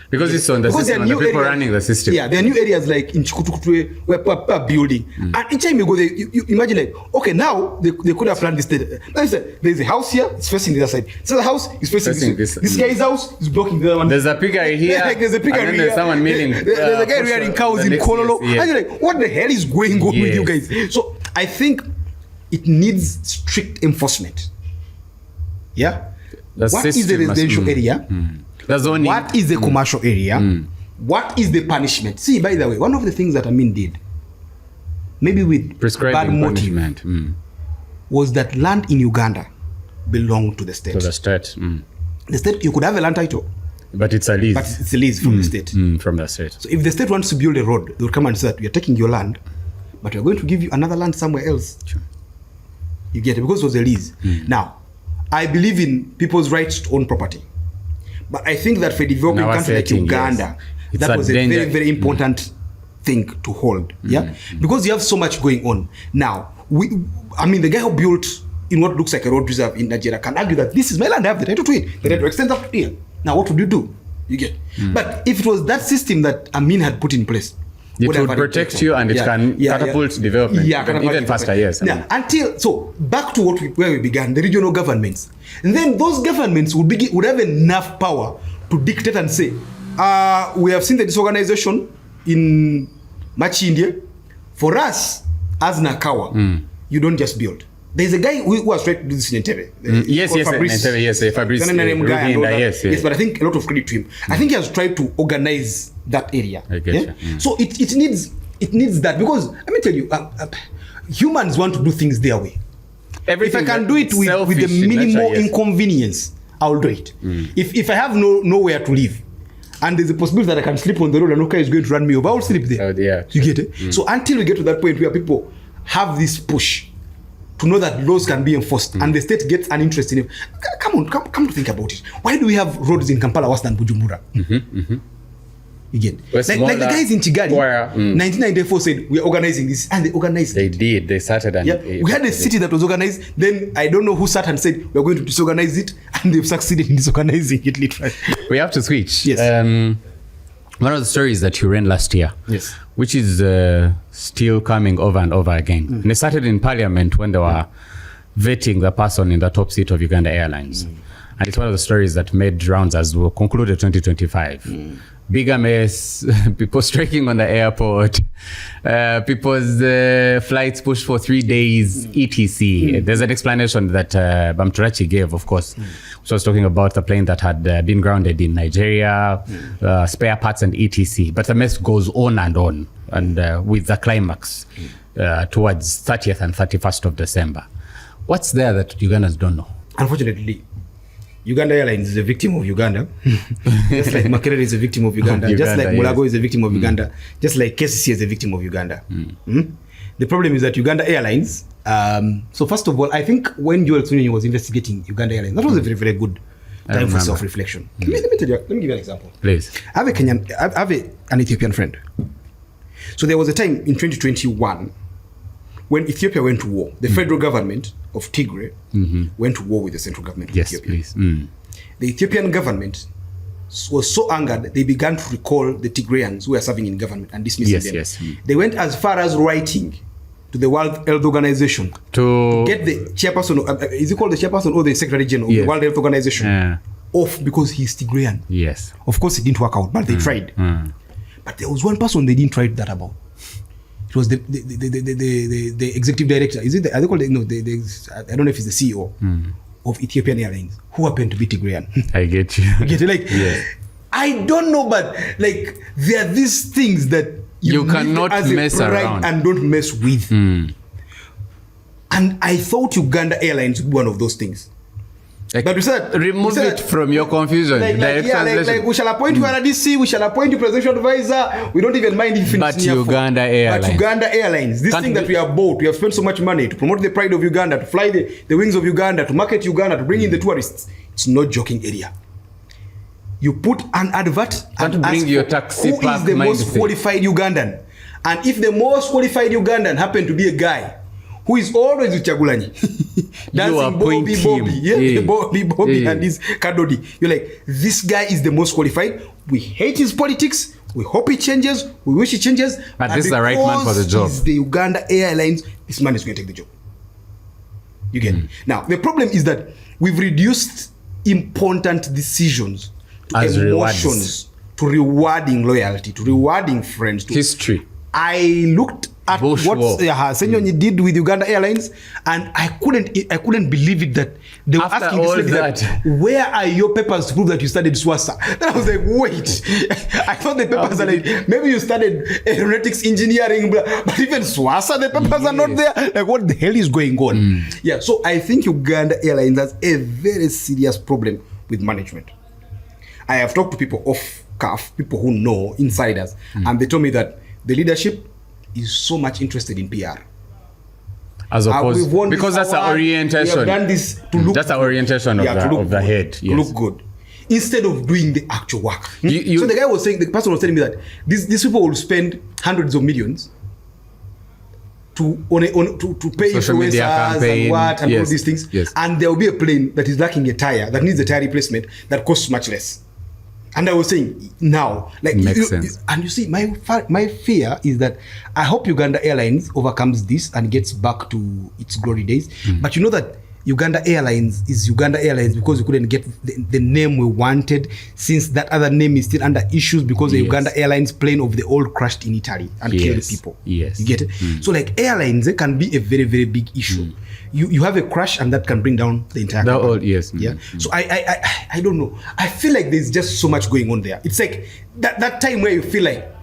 Because it's on the system and the people running the system. Yeah, there are new areas like in Chikutukutwe where people are building. And each time you go there, you imagine like, okay, now they could have planned this. There's a house here, it's facing the other side. So the house is facing this. This guy's house is blocking the other one. There's a piggery here. Like there's a piggery and then here. There's someone milling. There's a guy rearing cows in Kololo. And you're like, what the hell is going on with you guys? So I think it needs strict enforcement. Yeah? What is the residential area? What is the commercial area? What is the punishment? See, by the way, one of the things that Amin did, maybe with bad motive, was that land in Uganda belonged to the state. To the state. The state, you could have a land title. But it's a lease. But it's a lease from the state. From the state. So if the state wants to build a road, they will come and say that we are taking your land, but we are going to give you another land somewhere else. Sure. You get it? Because it was a lease. Now, I believe in people's rights to own property. But I think that for a developing country like Uganda, that was a very, very important thing to hold. Yeah? Because you have so much going on. Now, the guy who built in what looks like a road reserve in Nigeria can argue that this is my land, I have the title to it. The right to extend up here. Now, what would you do? You get. But if it was that system that Amin had put in place, it would protect you and it can catapult development even faster, yes. So back to where we began, the regional governments. And then those governments would have enough power to dictate and say, we have seen the disorganization in India. For us, as Nakawa, you don't just build. There's a guy who was trying to do this in Entebbe. Fabrice. Yes, but I think a lot of credit to him. I think he has tried to organize that area. So it needs that, because let me tell you, humans want to do things their way. If I can do it with the minimal inconvenience, I'll do it. If I have nowhere to live, and there's a possibility that I can sleep on the road and no car is going to run me over, I'll sleep there. You get it? So until we get to that point where people have this push to know that laws can be enforced and the state gets an interest in it. Come to think about it. Why do we have roads in Kampala worse than Bujumbura? You get like the guys in Kigali, 1994 said we are organizing this, and they organized it. They started and we had a city that was organized. Then I don't know who sat and said we are going to disorganize it, and they've succeeded in disorganizing it literally. We have to switch. Yes. One of the stories that you ran last year, yes, which is still coming over and over again. And it started in Parliament when they were vetting the person in the top seat of Uganda Airlines. And it's one of the stories that made rounds as we concluded 2025. Bigger mess, people striking on the airport, people's flights pushed for 3 days, etc. There's an explanation that Bamturachi gave, of course, which was talking about the plane that had been grounded in Nigeria, spare parts and etc. But the mess goes on, and with the climax towards 30th and 31st of December. What's there that Ugandans don't know? Unfortunately, Uganda Airlines is a victim of Uganda. Just like Makerere is a victim of Uganda. Just like Mulago is a victim of Uganda. Just like KCC is a victim of Uganda. The problem is that Uganda Airlines, so first of all, I think when Joel Sunini was investigating Uganda Airlines, that was a very, very good time for self-reflection. Let me tell you, let me give you an example. Please. I have an Ethiopian friend. So there was a time in 2021 when Ethiopia went to war. The federal government of Tigray went to war with the central government of Ethiopia. Please. The Ethiopian government was so angered, they began to recall the Tigrayans who were serving in government and dismissing them. They went as far as writing to the World Health Organization to get the chairperson, is it called the chairperson or the Secretary General of the World Health Organization off because he's Tigrayan. Yes. Of course, it didn't work out, but they tried. But there was one person they didn't try that about. It was the executive director. Is it? Are they called? No, I don't know if it's the CEO of Ethiopian Airlines, who happened to be Tigrayan. I get you. You get it? Like, I don't know, but like there are these things that you cannot mess around and don't mess with. And I thought Uganda Airlines would be one of those things. Like, but we said remove it from your confusion. Like we shall appoint you RDC, we shall appoint you presidential advisor. We don't even mind if it's but Uganda Airlines. But Uganda Airlines, this thing that we have bought, we have spent so much money to promote the pride of Uganda, to fly the wings of Uganda, to market Uganda, to bring in the tourists. It's not joking area. You put an advert and ask your taxi who is the most qualified Ugandan. And if the most qualified Ugandan happened to be a guy who is always with Chagulanyi. Dancing Bobby and his Kadodi. You're like, this guy is the most qualified. We hate his politics. We hope he changes. We wish he changes. But this is the right man for the job. He's the Uganda Airlines. This man is going to take the job. You get it? Now, the problem is that we've reduced important decisions to as emotions, rewards. to rewarding loyalty, to rewarding friends. To history. I looked at what Senyonyi did with Uganda Airlines, and I couldn't believe it that they were After asking all this lady, that, where are your papers to prove that you studied SWASA? Then I was like, wait, I thought the papers are like, maybe you studied aeronautics engineering, but even SWASA, the papers are not there. Like, what the hell is going on? Yeah, so I think Uganda Airlines has a very serious problem with management. I have talked to people off CAF, people who know, insiders, and they told me that the leadership is so much interested in PR. As opposed, because that's the orientation. We have done this to look that's the orientation of the head. To look good. Instead of doing the actual work. So the guy was saying, the person was telling me that these people will spend hundreds of millions to pay influencers and what and all these things. Yes. And there will be a plane that is lacking a tire, that needs a tire replacement, that costs much less. And I was saying now, like, makes sense. And you see, my fear is that I hope Uganda Airlines overcomes this and gets back to its glory days. But you know that Uganda Airlines is Uganda Airlines because we couldn't get the name we wanted, since that other name is still under issues because the Uganda Airlines plane of the old crashed in Italy and killed people. Yes. You get it? So like airlines, it can be a very, very big issue. You have a crash and that can bring down the entire company. Yeah. So I don't know. I feel like there's just so much going on there. It's like that time where you feel like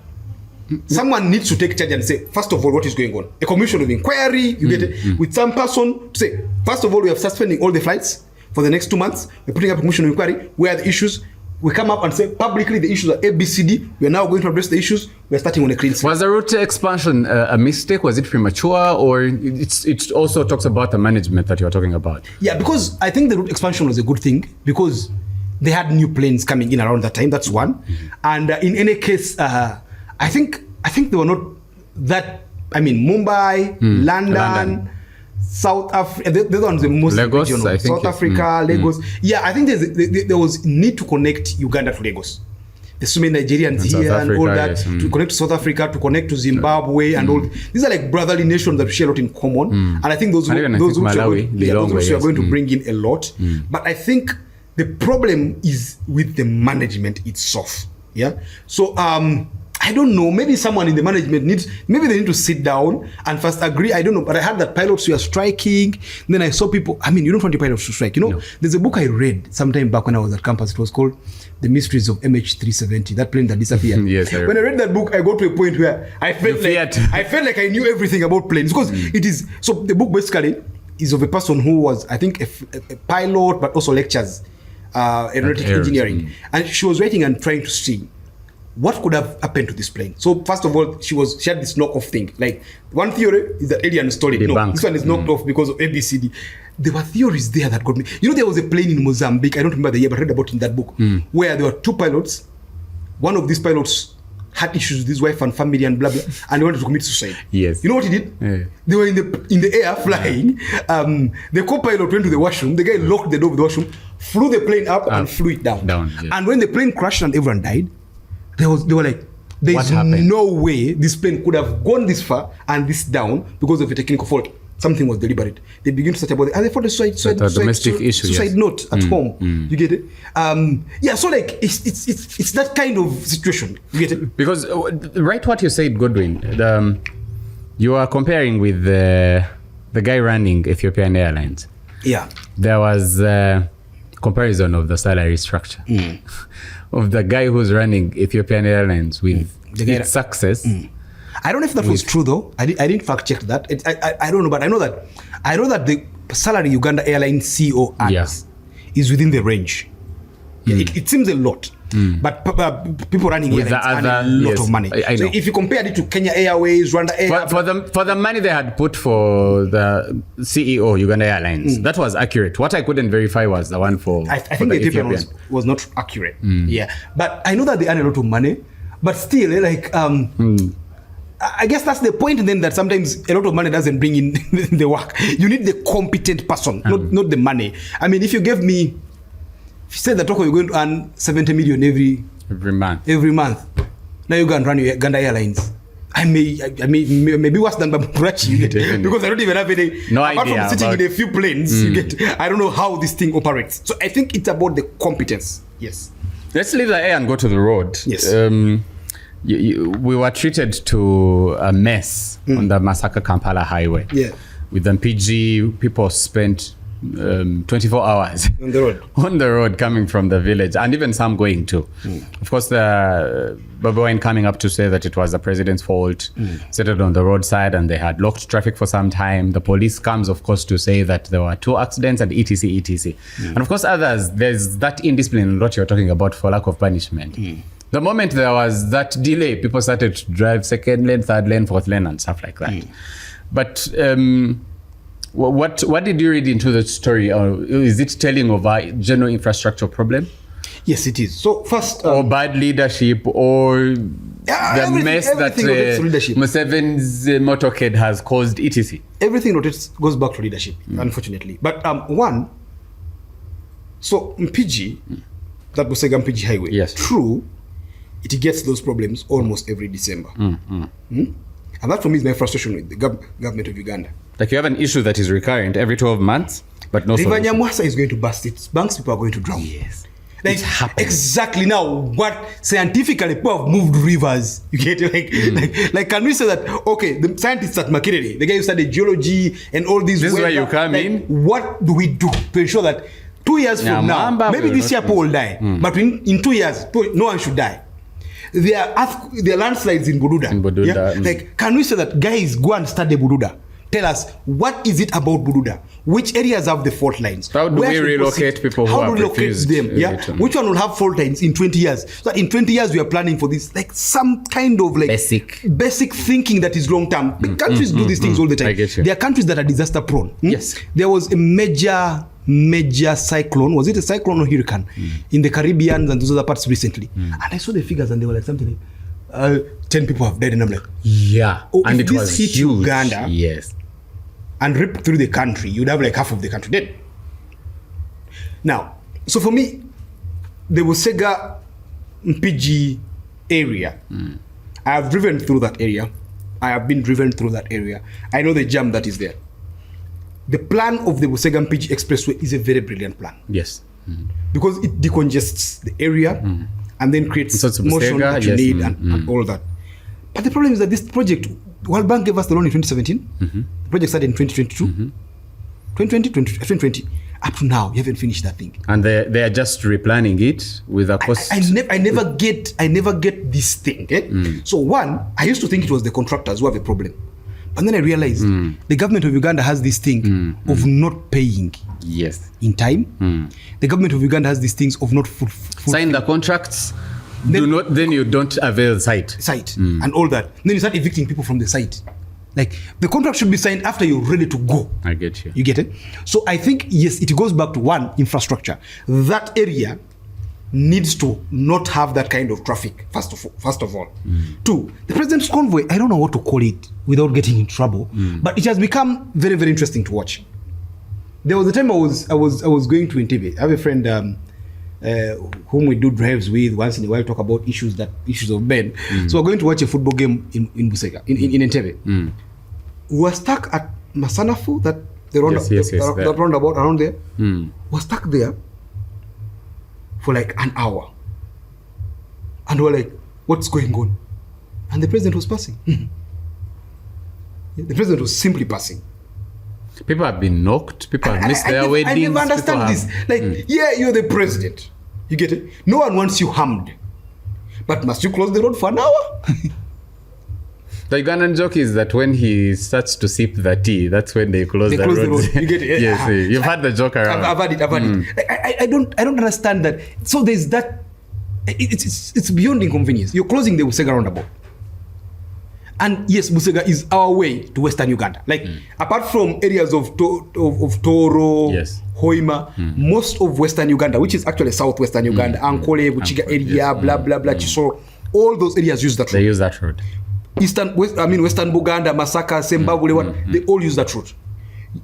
someone needs to take charge and say, first of all, what is going on? A commission of inquiry, you get it, with some person to say, first of all, we are suspending all the flights for the next 2 months. We're putting up a commission of inquiry. Where are the issues? We come up and say publicly the issues are ABCD. We are now going to address the issues. We are starting on a clean slate. Was the route expansion a mistake? Was it premature, or it also talks about the management that you are talking about? Yeah, because I think the route expansion was a good thing because they had new planes coming in around that time. That's one. And in any case, I think they were not that. I mean, Mumbai, London. South Africa, the ones the most Lagos, regional. I think, South Africa, Lagos. Yeah, I think there was need to connect Uganda to Lagos. There's so many Nigerians and here and all that, to connect to South Africa, to connect to Zimbabwe and all. These are like brotherly nations that share a lot in common. And I think those routes are going to bring in a lot. But I think the problem is with the management itself. Yeah. So I don't know, maybe someone in the management maybe they need to sit down and first agree. I don't know, but I heard that pilots were striking. Then I saw people, I mean, you don't want your pilots to strike. You know, there's a book I read sometime back when I was at campus. It was called The Mysteries of MH370, that plane that disappeared. Yes, when I read that book, I got to a point where I felt like I knew everything about planes. Because it is, so the book basically is of a person who was, I think, a pilot, but also lectures aeronautic engineering. And she was writing and trying to see what could have happened to this plane. So first of all, she had this knock-off thing. Like, one theory is that aliens stole it. No, this one is knocked off because of ABCD. There were theories there that got me. You know, there was a plane in Mozambique, I don't remember the year, but I read about it in that book, where there were two pilots. One of these pilots had issues with his wife and family and blah, blah, and he wanted to commit suicide. Yes. You know what he did? They were in the air flying. The co-pilot went to the washroom. The guy locked the door of the washroom, flew the plane up and flew it down. And when the plane crashed and everyone died, they were like, there's no way this plane could have gone this far and this down because of a technical fault. Something was deliberate. They begin to search about it. And they thought the suicide note at home. You get it? Yeah, so like, it's that kind of situation. You get it? Because, right what you said, Godwin, you are comparing with the guy running Ethiopian Airlines. Yeah. There was a comparison of the salary structure. Of the guy who's running Ethiopian Airlines with its success. I don't know if that was true though. I didn't fact check that. I don't know, but I know that the salary Uganda Airlines CEO earns is within the range. It seems a lot. But people running with airlines earn a lot of money. I so if you compare it to Kenya Airways, Rwanda Airways, for the money they had put for the CEO Uganda Airlines, that was accurate. What I couldn't verify was the one for I think the Ethiopian was not accurate. Yeah, but I know that they earn a lot of money. But still, like I guess that's the point then, that sometimes a lot of money doesn't bring in the work. You need the competent person, not the money. I mean, if you said that Toko, you're going to earn 70 million every month. Now you go and run your Uganda Airlines. I may be worse than Baburachi, you get, because I don't even have any. Apart from sitting in a few planes, you get. I don't know how this thing operates. So I think it's about the competence. Yes. Let's leave the air and go to the road. Yes. We were treated to a mess on the Masaka-Kampala highway. Yeah. With Mpigi, people spent 24 hours on the road coming from the village, and even some going too. Of course, the Bobi Wine coming up to say that it was the president's fault, set it on the roadside, and they had locked traffic for some time. The police comes, of course, to say that there were 2 accidents and etc. And of course, others, there's that indiscipline, what you're talking about, for lack of punishment. The moment there was that delay, people started to drive 2nd lane, 3rd lane, 4th lane, and stuff like that. But what did you read into the story? Is it telling of a general infrastructure problem? Yes, it is. So first, or bad leadership, or the mess that Museveni's motorcade has caused, etc. Everything goes back to leadership, unfortunately. But so Mpigi, that Busega Mpigi highway, yes, true, it gets those problems almost every December. And that for me is my frustration with the government of Uganda. Like, you have an issue that is recurrent every 12 months, but no solution. River Nyamwasa is going to burst its banks, people are going to drown. Yes. Like, exactly now, what scientifically people have moved rivers. You get it? Like, can we say that, okay, the scientists at Makerere, the guy who studied geology and all these. This is where you come in. What do we do to ensure that 2 years from now, maybe this year people will die, but in 2 years, no one should die? There are landslides in Bududa. Yeah? Like, can we say that, guys, go and study Bududa? Tell us, what is it about Bududa? Which areas have the fault lines? How do we relocate people who are refused? Yeah? Which one will have fault lines in 20 years? So that in 20 years we are planning for this, like some kind of like basic thinking that is long term. Countries do these things all the time. I get you. There are countries that are disaster prone. Yes. There was a major cyclone. Was it a cyclone or hurricane in the Caribbean and those other parts recently? And I saw the figures and they were like something like 10 people have died, and I'm like, yeah. And if this hit huge. Uganda, yes, and rip through the country, you'd have like half of the country dead. Now, so for me, the Busega Mpigi area, I have driven through that area. I have been driven through that area. I know the jam that is there. The plan of the Busega Mpigi Expressway is a very brilliant plan. Yes. Because it decongests the area and then creates motion that you need and all that. But the problem is that this project, World Bank gave us the loan in 2017. The project started in 2022. 2020. Up to now, you haven't finished that thing. And they are just replanning it with a cost. I never get this thing. So one, I used to think it was the contractors who have a problem. But then I realized the government of Uganda has this thing of not paying in time. The government of Uganda has these things of not sign the contracts. Then you don't avail site and all that. Then you start evicting people from the site. Like, the contract should be signed after you're ready to go. I get you. You get it? So I think, yes, it goes back to one, infrastructure. That area needs to not have that kind of traffic, first of all. Two, the president's convoy, I don't know what to call it without getting in trouble, but it has become very, very interesting to watch. There was a time I was going to Entebbe. I have a friend whom we do drives with once in a while, talk about issues of men. So we're going to watch a football game in Busega, in Entebbe. We were stuck at Masanafu, the roundabout around there. We're stuck there for like an hour. And we're like, what's going on? And the president was passing. The president was simply passing. People have been knocked. People have missed their weddings. I never understand this. Like, yeah, you're the president. You get it? No one wants you harmed. But must you close the road for an hour? The Ugandan joke is that when he starts to sip the tea, that's when they close the road. You get it? Yes, you've had the joke around. I've had it. I don't understand that. So there's that. It's beyond inconvenience. You're closing the Busega roundabout. And yes, Busega is our way to Western Uganda. Like, apart from areas of Toro, Hoima, most of Western Uganda, which is actually Southwestern Uganda, Ankole, Buchiga area, blah, blah, blah, Chisoro, all those areas use that road. They use that road. Western Buganda, Masaka, Zimbabwe, they all use that route.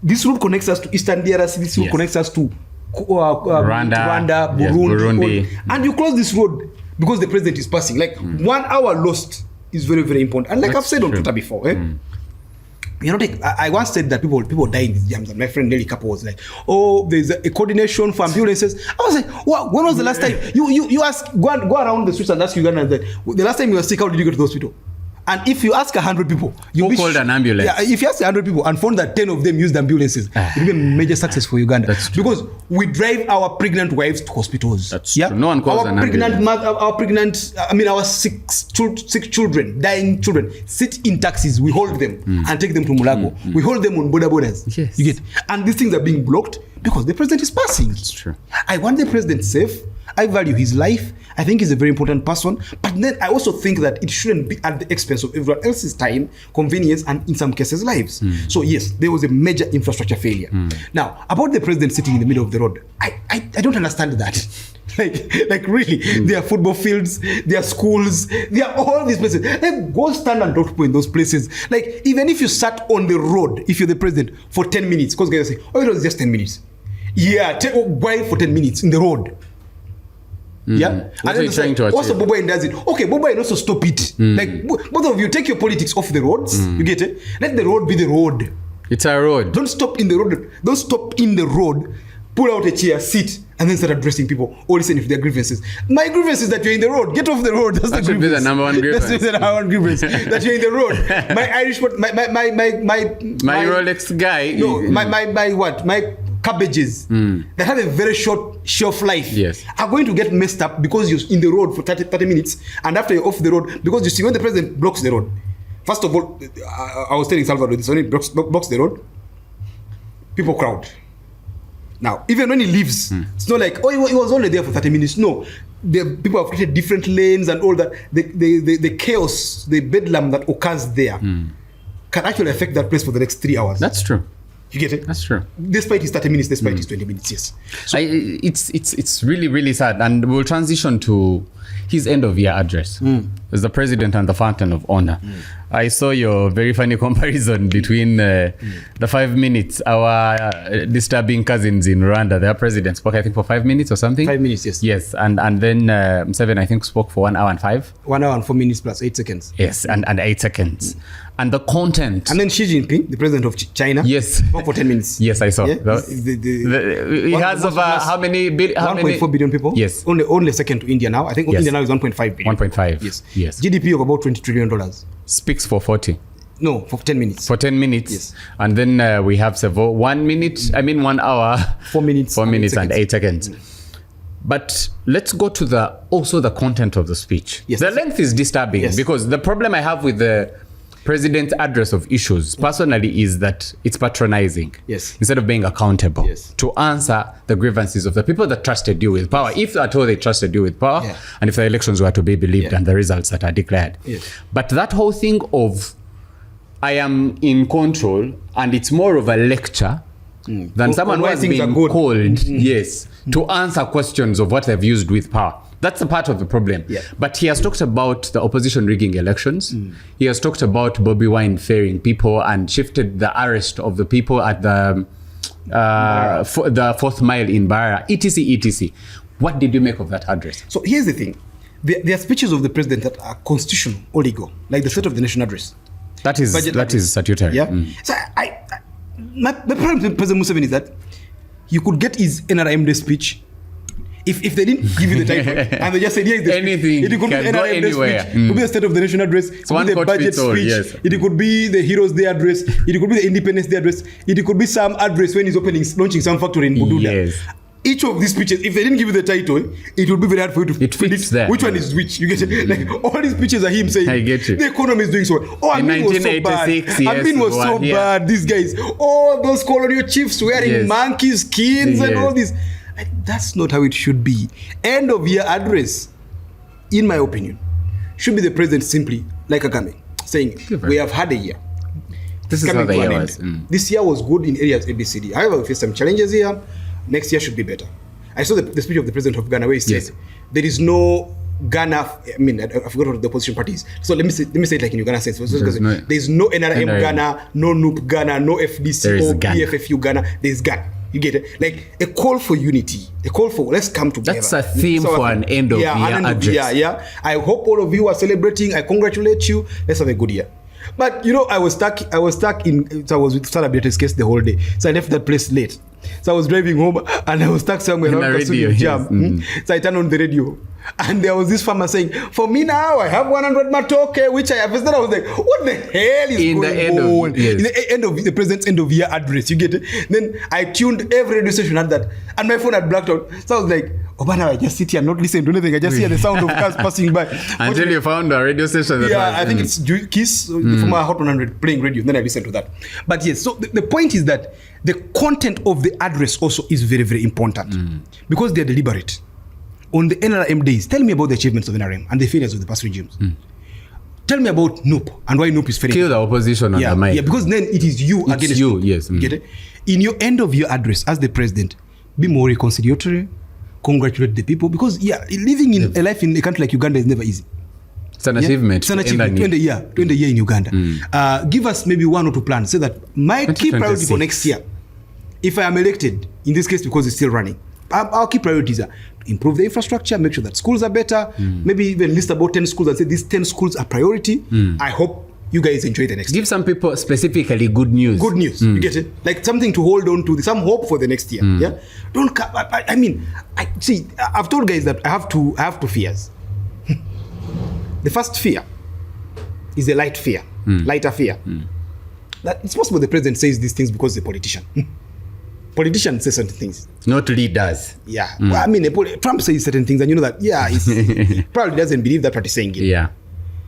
This route connects us to Eastern DRC, this route connects us to Rwanda, Burundi. And you close this road because the president is passing. Like 1 hour lost is very, very important. And like I've said on Twitter before, you know, I once said that people die in these jams, and my friend Nelly Kapo was like, "Oh, there's a coordination for ambulances." I was like, "What? When was the last time you ask go around the streets and ask Uganda the last time you were sick? How did you go to the hospital?" And if you ask 100 people, who called an ambulance? Yeah, if you ask 100 people and found that 10 of them used ambulances, it will be a major success for Uganda. That's true. Because we drive our pregnant wives to hospitals. That's true. No one calls an ambulance. Our sick children, dying children, sit in taxis. We hold them and take them to Mulago. We hold them on borders. Yes. You get, and these things are being blocked because the president is passing. That's true. I want the president safe. I value his life. I think he's a very important person. But then I also think that it shouldn't be at the expense of everyone else's time, convenience, and in some cases, lives. So yes, there was a major infrastructure failure. Now, about the president sitting in the middle of the road, I don't understand that. like really, there are football fields, there are schools, there are all these places. Like, go stand and talk to people in those places. Like, even if you sat on the road, if you're the president, for 10 minutes, because guys say, oh, it was just 10 minutes. Yeah, why for 10 minutes in the road? Yeah, what are you trying to achieve? Also, Bobi Wine does it. Okay, Bobi Wine also stop it. Like, both of you take your politics off the roads. You get it? Let the road be the road. It's a road. Don't stop in the road. Don't stop in the road. Pull out a chair, sit, and then start addressing people. All listen if their grievances. My grievance is that you're in the road. Get off the road. That's that the should grievance. Be the number one grievance. That's the number one grievance. That you're in the road. My Irish, my Rolex guy. No, my what? My cabbages that have a very short shelf life are going to get messed up because you're in the road for 30 minutes, and after you're off the road, because you see when the president blocks the road, first of all, I was telling Salvador this, when he blocks the road, people crowd. Now, even when he leaves, it's not like, oh, he was only there for 30 minutes. No, the people have created different lanes and all that. The chaos, the bedlam that occurs there can actually affect that place for the next 3 hours. That's true. You get it? That's true. Despite his 30 minutes, despite his 20 minutes, yes. So, it's really, really sad. And we'll transition to his end of year address as the president and the fountain of honor. I saw your very funny comparison between the 5 minutes. Our disturbing cousins in Rwanda, their president spoke, I think, for 5 minutes or something. 5 minutes, yes. Yes, and then Museveni, I think, spoke for 1 hour and 5. 1 hour and 4 minutes plus 8 seconds. Yes, and 8 seconds. And the content. And then Xi Jinping, the president of China, spoke for 10 minutes. Yes, I saw. Yeah? He has over how many? 1.4 billion people. Yes. Only second to India now. I think India now is 1.5 billion. 1.5. Yes. GDP of about $20 trillion. Speaks for 40. No, for 10 minutes. For 10 minutes. Yes. And then we have 1 minute, 1 hour. 4 minutes. 4 minutes and 8 seconds. But let's go to the content of the speech. Yes. The length is disturbing because the problem I have with the president's address of issues personally is that it's patronizing. Yes. Instead of being accountable to answer the grievances of the people that trusted you with power, if at all they trusted you with power, and if the elections were to be believed and the results that are declared. But that whole thing of I am in control and it's more of a lecture than someone who has been called to answer questions of what they've used with power. That's a part of the problem. But he has talked about the opposition rigging elections. He has talked about Bobi Wine fairing people and shifted the arrest of the people at the 4th mile in Bara, etc. What did you make of that address? So here's the thing. There are speeches of the president that are constitutional or legal, like the State of the Nation address. That is statutory. So my problem with President Museveni is that you could get his NRM Day speech. If they didn't give you the title and they just said, here's the anything, speech. It could be NRM Day speech. It could be the State of the Nation address. It could be the budget speech. It could be the Heroes Day address. It could be the Independence Day address. It could be some address when he's launching some factory in Bududa. Each of these speeches, if they didn't give you the title, it would be very hard for you to predict which one is which. You get it? Like all these speeches are him saying, I get you. The economy is doing so well. Oh, Amin was so bad. Amin was so bad. These guys, all those colonial chiefs wearing monkey skins and all this. Like, that's not how it should be. End of year address, in my opinion, should be the president simply, like Kagame, saying, we have had a year. This is how the year was. This year was good in areas ABCD. However, we face some challenges here. Next year should be better. I saw the speech of the president of Ghana where he said, there is no Ghana, I mean, I forgot what the opposition parties. So let me say it like in Uganda sense. There's no NRM Ghana, no NUP Ghana, no FDC or PFFU Ghana. There's Ghana. You get it? Like a call for unity, a call for let's come together. That's a theme for an end of year address. Yeah. I hope all of you are celebrating. I congratulate you. Let's have a good year. But you know, I was stuck in. So I was with Bireete's case the whole day. So I left that place late. So I was driving home and I was stuck somewhere around Kasumu Jam. So I turned on the radio. And there was this farmer saying, for me now, I have 100 matoke, which I harvested. I was like, what the hell is going on? In the end of the president's end of year address, you get it? Then I tuned every radio station at that. And my phone had blacked out. So I was like, I just sit here, not listen to anything. I just hear the sound of cars passing by. Until you found a radio station. I think it's Kiss, the former Hot 100 playing radio. Then I listened to that. But yes, so the point is that the content of the address also is very, very important. Because they're deliberate. On the NRM days, tell me about the achievements of NRM and the failures of the past regimes. Tell me about NUP and why NUP is failing. Kill the opposition on the mic. Yeah, because then it is you against you. NUP. Yes. Get it? In your end of year address as the president, be more reconciliatory, congratulate the people, because living in a life in a country like Uganda is never easy. It's an achievement. It's an achievement to end the year in Uganda. Give us maybe 1 or 2 plans. Say that my key priority for next year, if I am elected, in this case because it's still running, our key priorities are improve the infrastructure, make sure that schools are better, maybe even list about 10 schools and say these 10 schools are priority. I hope you guys enjoy the next year. Give some people specifically good news. Good news, you get it? Like something to hold on to, some hope for the next year. Yeah. Don't. I mean, I've told guys that I have two fears. The first fear is a lighter fear. That it's possible the president says these things because he's a politician. Politicians say certain things. Not leaders. Yeah. Well, I mean, Trump says certain things, and you know that. Yeah, he probably doesn't believe that what he's saying. Yeah.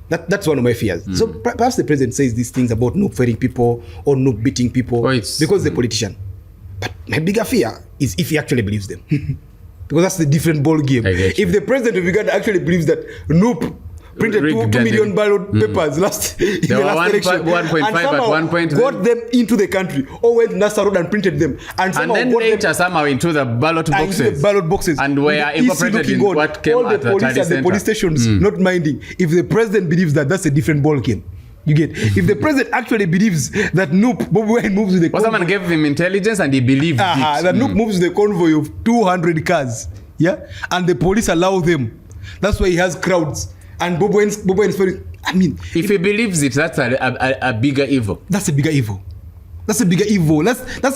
That's one of my fears. So perhaps the president says these things about no fairing people or no beating people because he's a politician. But my bigger fear is if he actually believes them, because that's the different ball game. If the president of Uganda actually believes that Noop printed 2 million ballot papers last election, 1.5 at one point, got them into the country, or went Nasa Road and printed them, and then later somehow into the ballot boxes, and were incorporated in what came at the police at the police stations, not minding. If the president believes that, that's a different ball game. You get? If the president actually believes that Bobi Wine moves with the convoy, someone gave him intelligence and he believed it. That moves with the convoy of 200 cars, and the police allow them. That's why he has crowds. And Bobi Wine's very, I mean, if he believes it, that's a bigger evil. That's a bigger evil. That's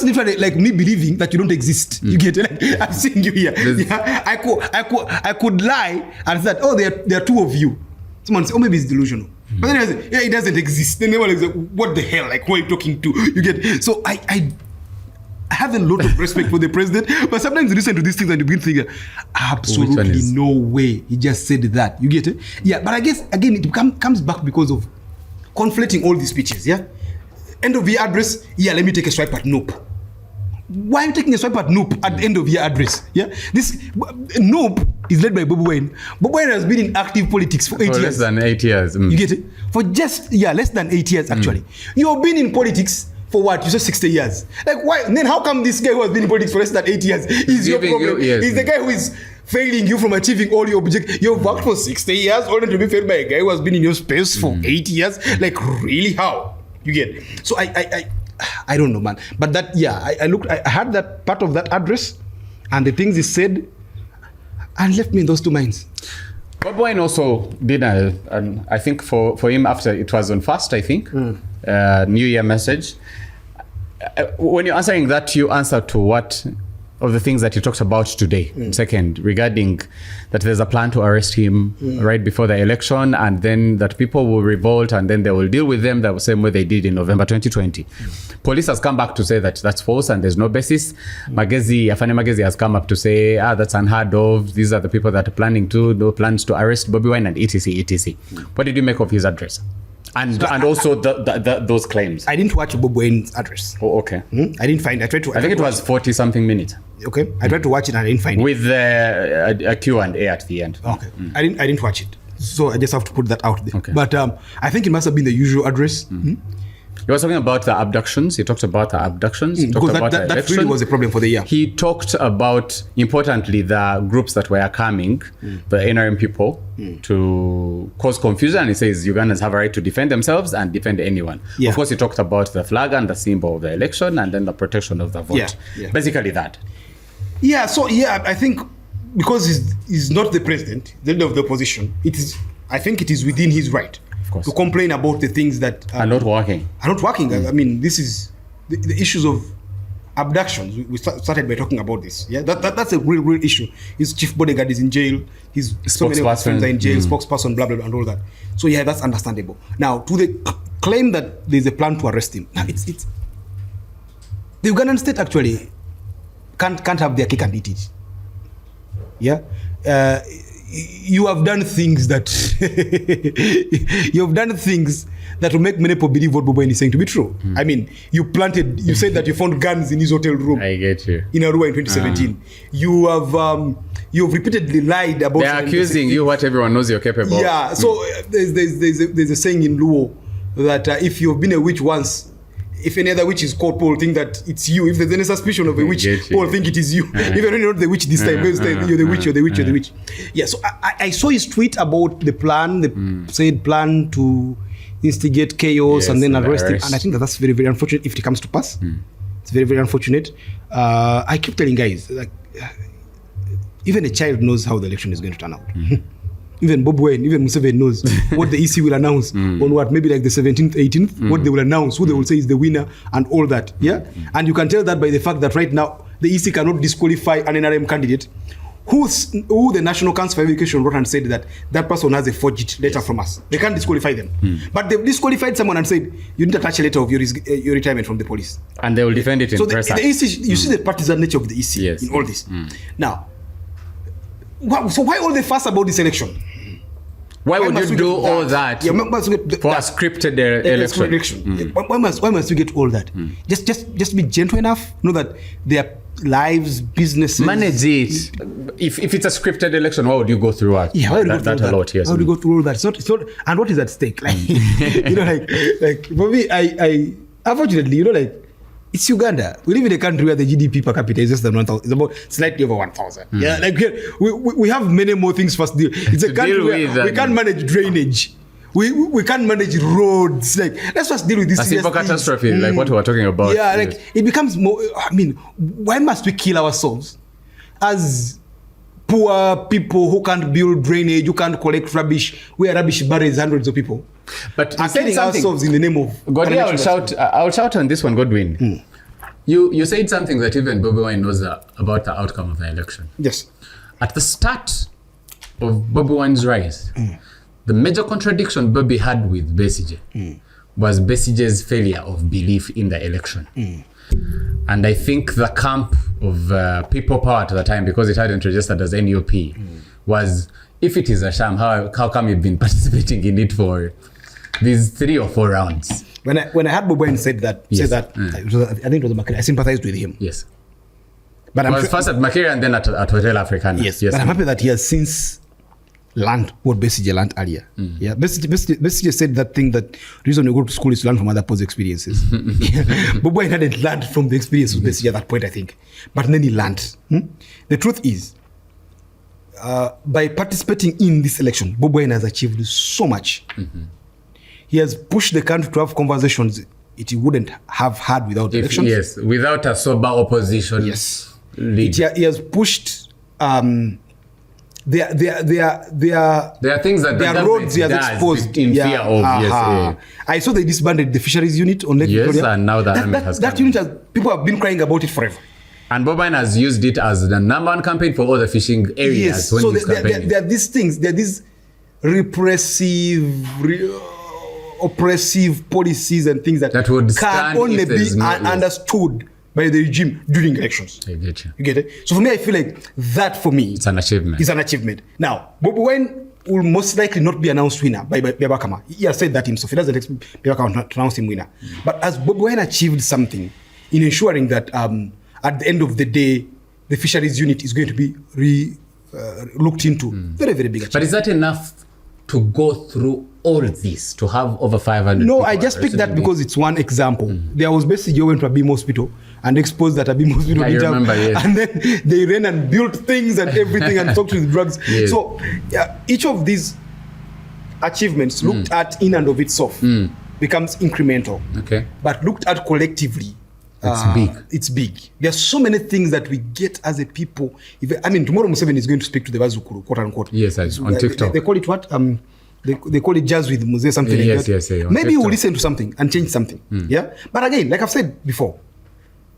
literally like me believing that you don't exist. You get it? Like, I'm seeing you here. I could lie and say that, there are 2 of you. Someone say, maybe it's delusional. But then I say, it doesn't exist. Then they were like, what the hell? Like, who are you talking to? You get it? So I have a lot of respect for the president, but sometimes you listen to these things and you begin thinking, absolutely no way he just said that. You get it? Yeah, but I guess, again, it comes back because of conflating all these speeches, End of year address, let me take a swipe at Noop. Why are you taking a swipe at Noop at the end of year address? This Noop is led by Bobi Wine. Bobi Wine has been in active politics for 8 years. Less than 8 years. You get it? For just, less than 8 years, actually. You've been in politics for what? You said 60 years. Like, why? Then how come this guy who has been in politics for less than 8 years is your problem? He's the guy who is failing you from achieving all your objectives. You've worked for 60 years only to be failed by a guy who has been in your space for 8 years. Like, really? How? You get it? So I don't know, man. But that, I heard that part of that address and the things he said and left me in those 2 minds. Bobi Wine also did, I think for him after it was on fast, I think, New Year message. When you're answering that, you answer to what of the things that you talked about today. Second, regarding that there's a plan to arrest him right before the election, and then that people will revolt and then they will deal with them the same way they did in November 2020. Police has come back to say that that's false and there's no basis. Afane Magezi has come up to say, that's unheard of. These are the people that are planning to do plans to arrest Bobi Wine and etc. What did you make of his address? And also those claims. I didn't watch Bobi Wine's address. Oh, okay. I didn't find. I think it was 40-something minutes. Okay. I tried to watch it and I didn't find it. With a Q&A at the end. Okay. I didn't watch it. So I just have to put that out there. Okay. But I think it must have been the usual address. He was talking about the abductions. He talked about the abductions. He talked about that really was a problem for the year. He talked about, importantly, the groups that were coming, the NRM people, to cause confusion. And he says Ugandans have a right to defend themselves and defend anyone. Yeah. Of course, he talked about the flag and the symbol of the election and then the protection of the vote. Yeah. Basically that. Yeah, so I think because he's not the president, the leader of the opposition, I think it is within his right to complain about the things that are not working. I mean, this is the issues of abductions. We started by talking about this. Yeah, that's a real issue. His chief bodyguard is in jail. His so many of his friends are in jail. Spokesperson, blah blah blah, and all that. So yeah, that's understandable. Now, to the claim that there's a plan to arrest him, now it's the Ugandan state actually can't have their cake and eat it. Yeah. You have done things that will make many people believe what Bobi Wine is saying to be true. I mean, you said that you found guns in his hotel room. I get you. In Arua in 2017. You have repeatedly lied about. They're accusing you what everyone knows you're capable of. Yeah. So there's a saying in Luo that if you've been a witch once, if any other witch is caught, people think that it's you. If there's any suspicion of a witch, people think it is you. Even when you're not the witch this time, you're the witch, you're the witch, you're the witch. Yeah, so I saw his tweet about the plan, said plan to instigate chaos and then arrest him. And I think that's very, very unfortunate if it comes to pass. It's very, very unfortunate. I keep telling guys, like, even a child knows how the election is going to turn out. Even Bobi Wine, even Museveni knows what the EC will announce on what, maybe like the 17th, 18th, what they will announce, who they will say is the winner and all that. Yeah. And you can tell that by the fact that right now the EC cannot disqualify an NRM candidate who the National Council for Education wrote and said that person has a forged letter from us. They can't disqualify them. But they've disqualified someone and said, you need to attach a letter of your retirement from the police. And they will defend it in person. So the EC, you see the partisan nature of the EC in all this. Now, so why all the fuss about this election? Why would you do all that for a scripted election? Why must you get all that? Just be gentle enough. Know that their lives, businesses. Manage it. If it's a scripted election, why would you go through that? Yeah, why would you go through that? A lot, yes. Why would you go through all that? It's not. And what is at stake? Like, for me, I unfortunately, it's Uganda. We live in a country where the GDP per capita is less than 1,000. It's about slightly over 1,000. Yeah, like we have many more things for us to deal. It's a country where we can't manage drainage. We can't manage roads. Like, let's just deal with this. A simple catastrophe, like what we were talking about. Yeah, like it becomes more. I mean, why must we kill ourselves as poor people who can't build drainage, who can't collect rubbish, where rubbish buries hundreds of people? But are killing ourselves in the name of Godwin. I'll shout on this one, Godwin. You said something that even Bobi Wine knows about the outcome of the election. Yes. At the start of Bobi Wine's rise, the major contradiction Bobi had with Besigye was Besige's failure of belief in the election. And I think the camp of People Power at the time, because it hadn't registered as NUP, was, if it is a sham, how come you've been participating in it for these 3 or 4 rounds? When I had Bobi Wine said that, I think it was Makere. I sympathized with him. Yes. But I was first at Makere and then at Hotel Africana. Yes. But I'm happy that he has since learned what Besigye learned earlier. Yeah. Besigye said that thing that the reason you go to school is to learn from other people's experiences. Bobi Wine hadn't learned from the experience of Besigye at that point, I think. But then he learned. The truth is, by participating in this election, Bobi Wine has achieved so much. He has pushed the country to have conversations it wouldn't have had without elections. Yes, without a sober opposition. Yes. He has pushed there are things that their roads he has exposed in fear of. Yes, I saw they disbanded the fisheries unit on Lake Victoria. Yes, and now that unit people have been crying about it forever. And Bobi Wine has used it as the number one campaign for all the fishing areas. Yes, so there are these things, there are these oppressive policies and things that would can only be understood by the regime during elections. I get you. You get it? So for me, I feel like that for me it's an achievement. It's an achievement. Now, Bobi Wine will most likely not be announced winner by Byabakama. He has said that himself. He doesn't expect Byabakama to announce him winner. But as Bobi Wine achieved something in ensuring that at the end of the day, the fisheries unit is going to be looked into. Very, very big achievement. But is that enough to go through all this, to have over 500 No, people I just picked that because it's one example. There was basically went to Abim Hospital and exposed that Abim Hospital. I remember, yes. And then they ran and built things and everything and talked with drugs. Yes. So each of these achievements looked at in and of itself becomes incremental. Okay. But looked at collectively, it's big. It's big. There are so many things that we get as a people. Tomorrow Museveni is going to speak to the Bazukuru, quote unquote. Yes, on TikTok. They call it what? They call it jazz with Muse, something like that. Yes. Maybe we'll listen to something and change something. Yeah. But again, like I've said before,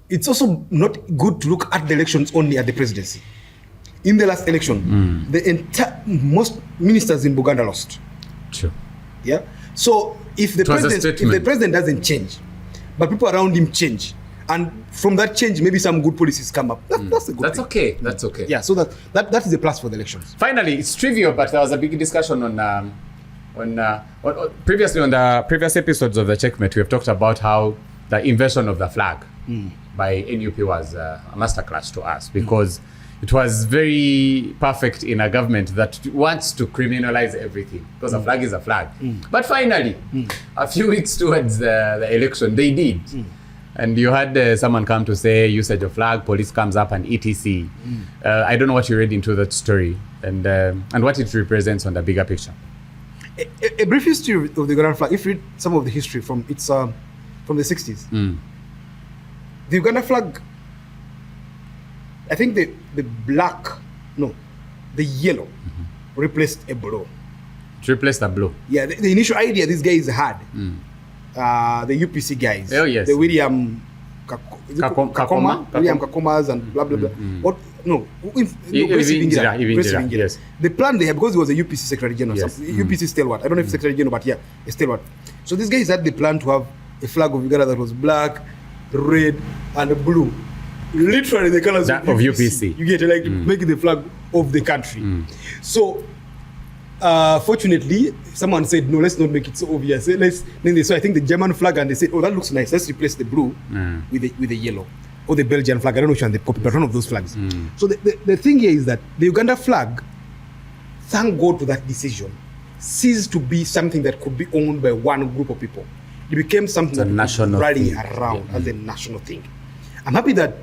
it's also not good to look at the elections only at the presidency. In the last election, most ministers in Buganda lost. True. Yeah. So if the president doesn't change, but people around him change, and from that change, maybe some good policies come up. That's a good thing. Okay. That's okay. Yeah. So that is a plus for the elections. Finally, it's trivial, but there was a big discussion on previously on the previous episodes of the Checkmate. We have talked about how the invention of the flag by NUP was a masterclass to us, because it was very perfect in a government that wants to criminalize everything, because a flag is a flag. But finally, a few weeks towards the election, they did. And you had someone come to say usage of flag, police comes up and etc. I don't know what you read into that story and what it represents on the bigger picture. A brief history of the Ugandan flag. If you read some of the history from the 60s, the Uganda flag, I think the yellow replaced a blue. It replaced a blue. Yeah, the initial idea these guys had, the UPC guys, the William Kakomas and blah blah blah. Yes. The plan they had, because he was a UPC Secretary General, UPC stalwart. I don't know if Secretary General, but yeah, a stalwart. So these guys had the plan to have a flag of Uganda that was black, red, and blue. Literally the colors of UPC. You get it, making the flag of the country. So fortunately, someone said, no, let's not make it so obvious. Then they saw, I think, the German flag, and they said, oh, that looks nice. Let's replace the blue with the yellow. Or the Belgian flag. I don't know which one they copied, but one of those flags. So the thing here is that the Uganda flag, thank God to that decision, ceased to be something that could be owned by one group of people. It became something that could rally around as a national thing. I'm happy that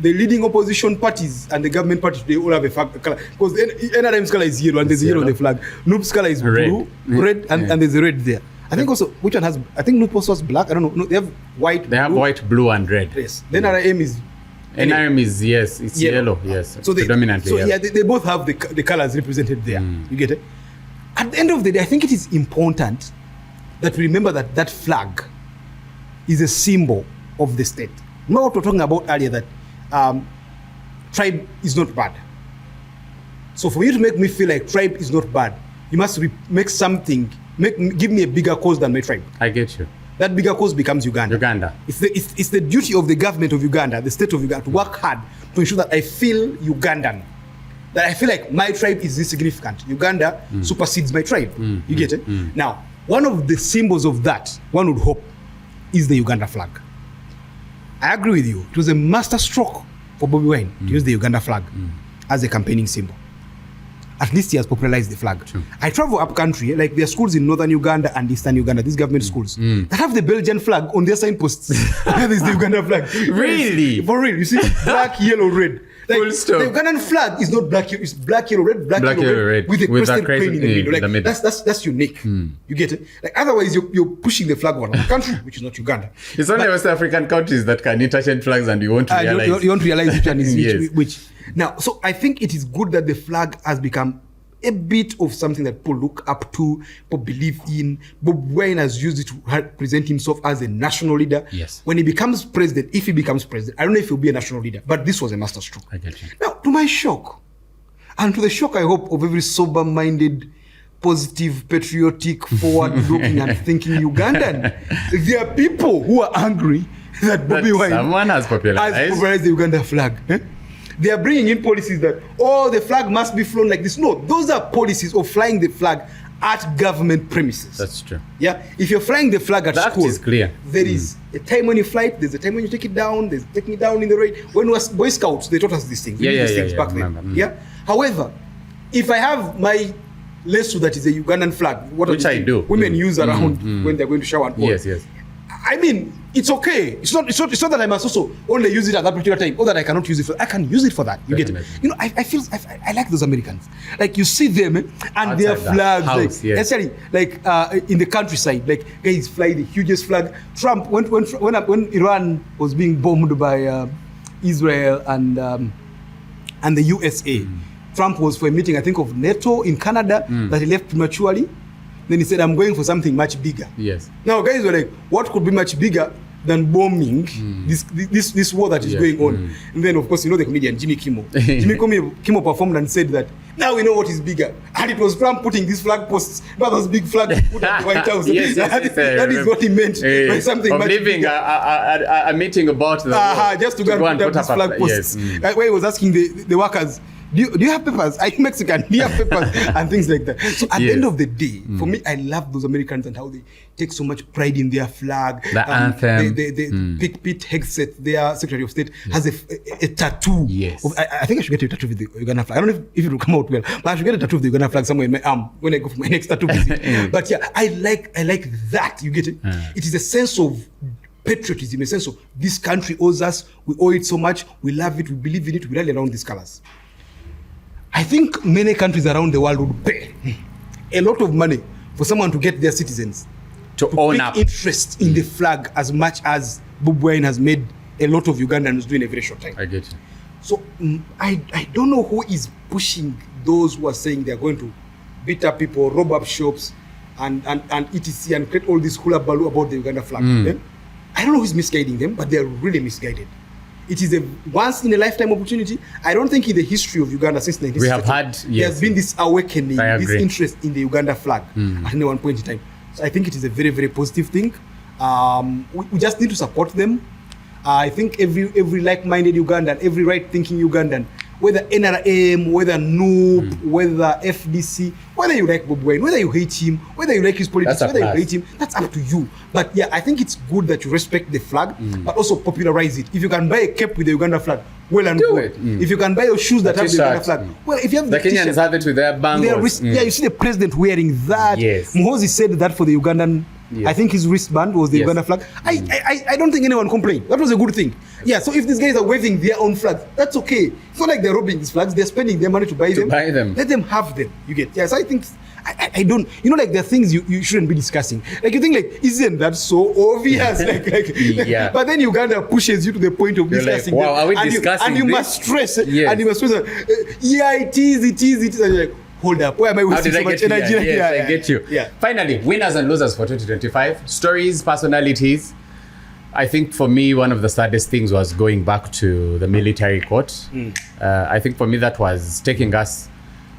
the leading opposition parties and the government parties, they all have a flag color, because NRM's color is yellow and there's yellow on the flag. NUP's color is blue, red, and there's a red there. I think also, which one has, I think NUP also has black, I don't know. No, they have white, have white, blue, and red. Yes. Then NRM is... NRM is, yes, it's yellow, yes, so predominantly yellow. Yeah, they both have the colors represented there. You get it? At the end of the day, I think it is important that we remember that flag is a symbol of the state. Remember what we were talking about earlier, that tribe is not bad. So for you to make me feel like tribe is not bad, you must make something, give me a bigger cause than my tribe. I get you. That bigger cause becomes Uganda. It's the duty of the government of Uganda, the state of Uganda, to work hard to ensure that I feel Ugandan. That I feel like my tribe is insignificant. Uganda supersedes my tribe. You get it? Now, one of the symbols of that, one would hope, is the Uganda flag. I agree with you. It was a master stroke for Bobi Wine to use the Uganda flag as a campaigning symbol. At least he has popularized the flag. True. I travel up country, like there are schools in northern Uganda and eastern Uganda, these government schools, that have the Belgian flag on their signposts. There's the Uganda flag. Really? For real. You see, black, yellow, red. Like, cool stuff. The Ugandan flag is not black, it's black, yellow, red, black, yellow, red, with a crescent crane in the middle. Like, the middle. That's unique. You get it? Like, otherwise, you're pushing the flag on a country, which is not Uganda. It's only West African countries that can interchange flags, and you want to realize. You want to realize which one is which. Now, so I think it is good that the flag has become a bit of something that people look up to, people believe in. Bobi Wine has used it to present himself as a national leader. Yes. When he becomes president, if he becomes president, I don't know if he'll be a national leader, but this was a master stroke. I get you. Now, to my shock, and to the shock, I hope, of every sober-minded, positive, patriotic, forward-looking and thinking Ugandan, there are people who are angry that Bobi Wine has popularized the Uganda flag. They are bringing in policies that, the flag must be flown like this. No, those are policies of flying the flag at government premises. That's true. Yeah, if you're flying the flag at school, is clear. There is a time when you fly it, there's a time when you take it down, there's taking it down in the rain. When we were Boy Scouts, they taught us these things. We did these things back then. Yeah. However, if I have my less so that is a Ugandan flag. Which I do. Women use around when they're going to shower and all. Yes. I mean, it's okay. It's not that I must also only use it at that particular time, or that I cannot use it for. I can use it for that. You Definitely. get it? You know, I like those Americans. Like you see them and outside their flags, house, like especially like in the countryside, like guys fly the hugest flag. Trump when Iran was being bombed by Israel and the USA, Trump was for a meeting, I think, of NATO in Canada that he left prematurely. Then he said, I'm going for something much bigger. Yes. Now, guys were like, what could be much bigger than bombing this war that is going on? And then, of course, you know the comedian Jimmy Kimmel. Jimmy Kimmel performed and said that, now we know what is bigger. And it was Trump putting these flag posts, not those big flags put at the White House. That is what he meant by something much bigger. A meeting about the war. Just to go and put up these flag posts. Where he was asking the workers, do you have papers? Are you Mexican? Do you have papers? And things like that. So at the end of the day, for me, I love those Americans and how they take so much pride in their flag. The anthem. Pete Hegseth, their Secretary of State, has a tattoo. Yes. I think I should get a tattoo with the Uganda flag. I don't know if it will come out well, but I should get a tattoo of the Uganda flag somewhere in my arm when I go for my next tattoo visit. But yeah, I like that. You get it? It is a sense of patriotism, a sense of this country owes us, we owe it so much, we love it, we believe in it, we rally around these colors. I think many countries around the world would pay a lot of money for someone to get their citizens to own up interest in the flag as much as Bobi Wine has made a lot of Ugandans do in a very short time. I get you. So I don't know who is pushing those who are saying they're going to beat up people, rob up shops, and etc. and create all this hula baloo about the Uganda flag. I don't know who's misguiding them, but they're really misguided. It is a once-in-a-lifetime opportunity. I don't think in the history of Uganda since 1960, we have had, there has been this awakening, this interest in the Uganda flag at any one point in time. So I think it is a very, very positive thing. We just need to support them. I think every like-minded Ugandan, every right-thinking Ugandan, whether NRM, whether NUP, whether FDC, whether you like Bobi Wine, whether you hate him, whether you like his politics, whether you hate him, that's up to you. But yeah, I think it's good that you respect the flag, but also popularize it. If you can buy a cape with the Uganda flag, well and good. If you can buy your shoes that have the Uganda flag, well, if you have the Kenyans have it with their bangles. Yeah, you see the president wearing that. Yes. Muhoozi said that for the Ugandan. Yes. I think his wristband was the Uganda flag. I don't think anyone complained. That was a good thing. Yeah, so if these guys are waving their own flags, that's okay. It's not like they're robbing these flags. They're spending their money to buy them. Let them have them. You get? Yeah, so I think, I don't, you know, like there are things you shouldn't be discussing. Like you think like, isn't that so obvious? Yeah. But then Uganda pushes you to the point of discussing like, wow, them. are we discussing and you this? must stress it. Yes. And you must stress it. Yeah, it is. And you're like, hold up, why am I wasting so much energy? I get you. Yeah. Finally, winners and losers for 2025. Stories, personalities. I think for me, one of the saddest things was going back to the military court. I think for me, that was taking us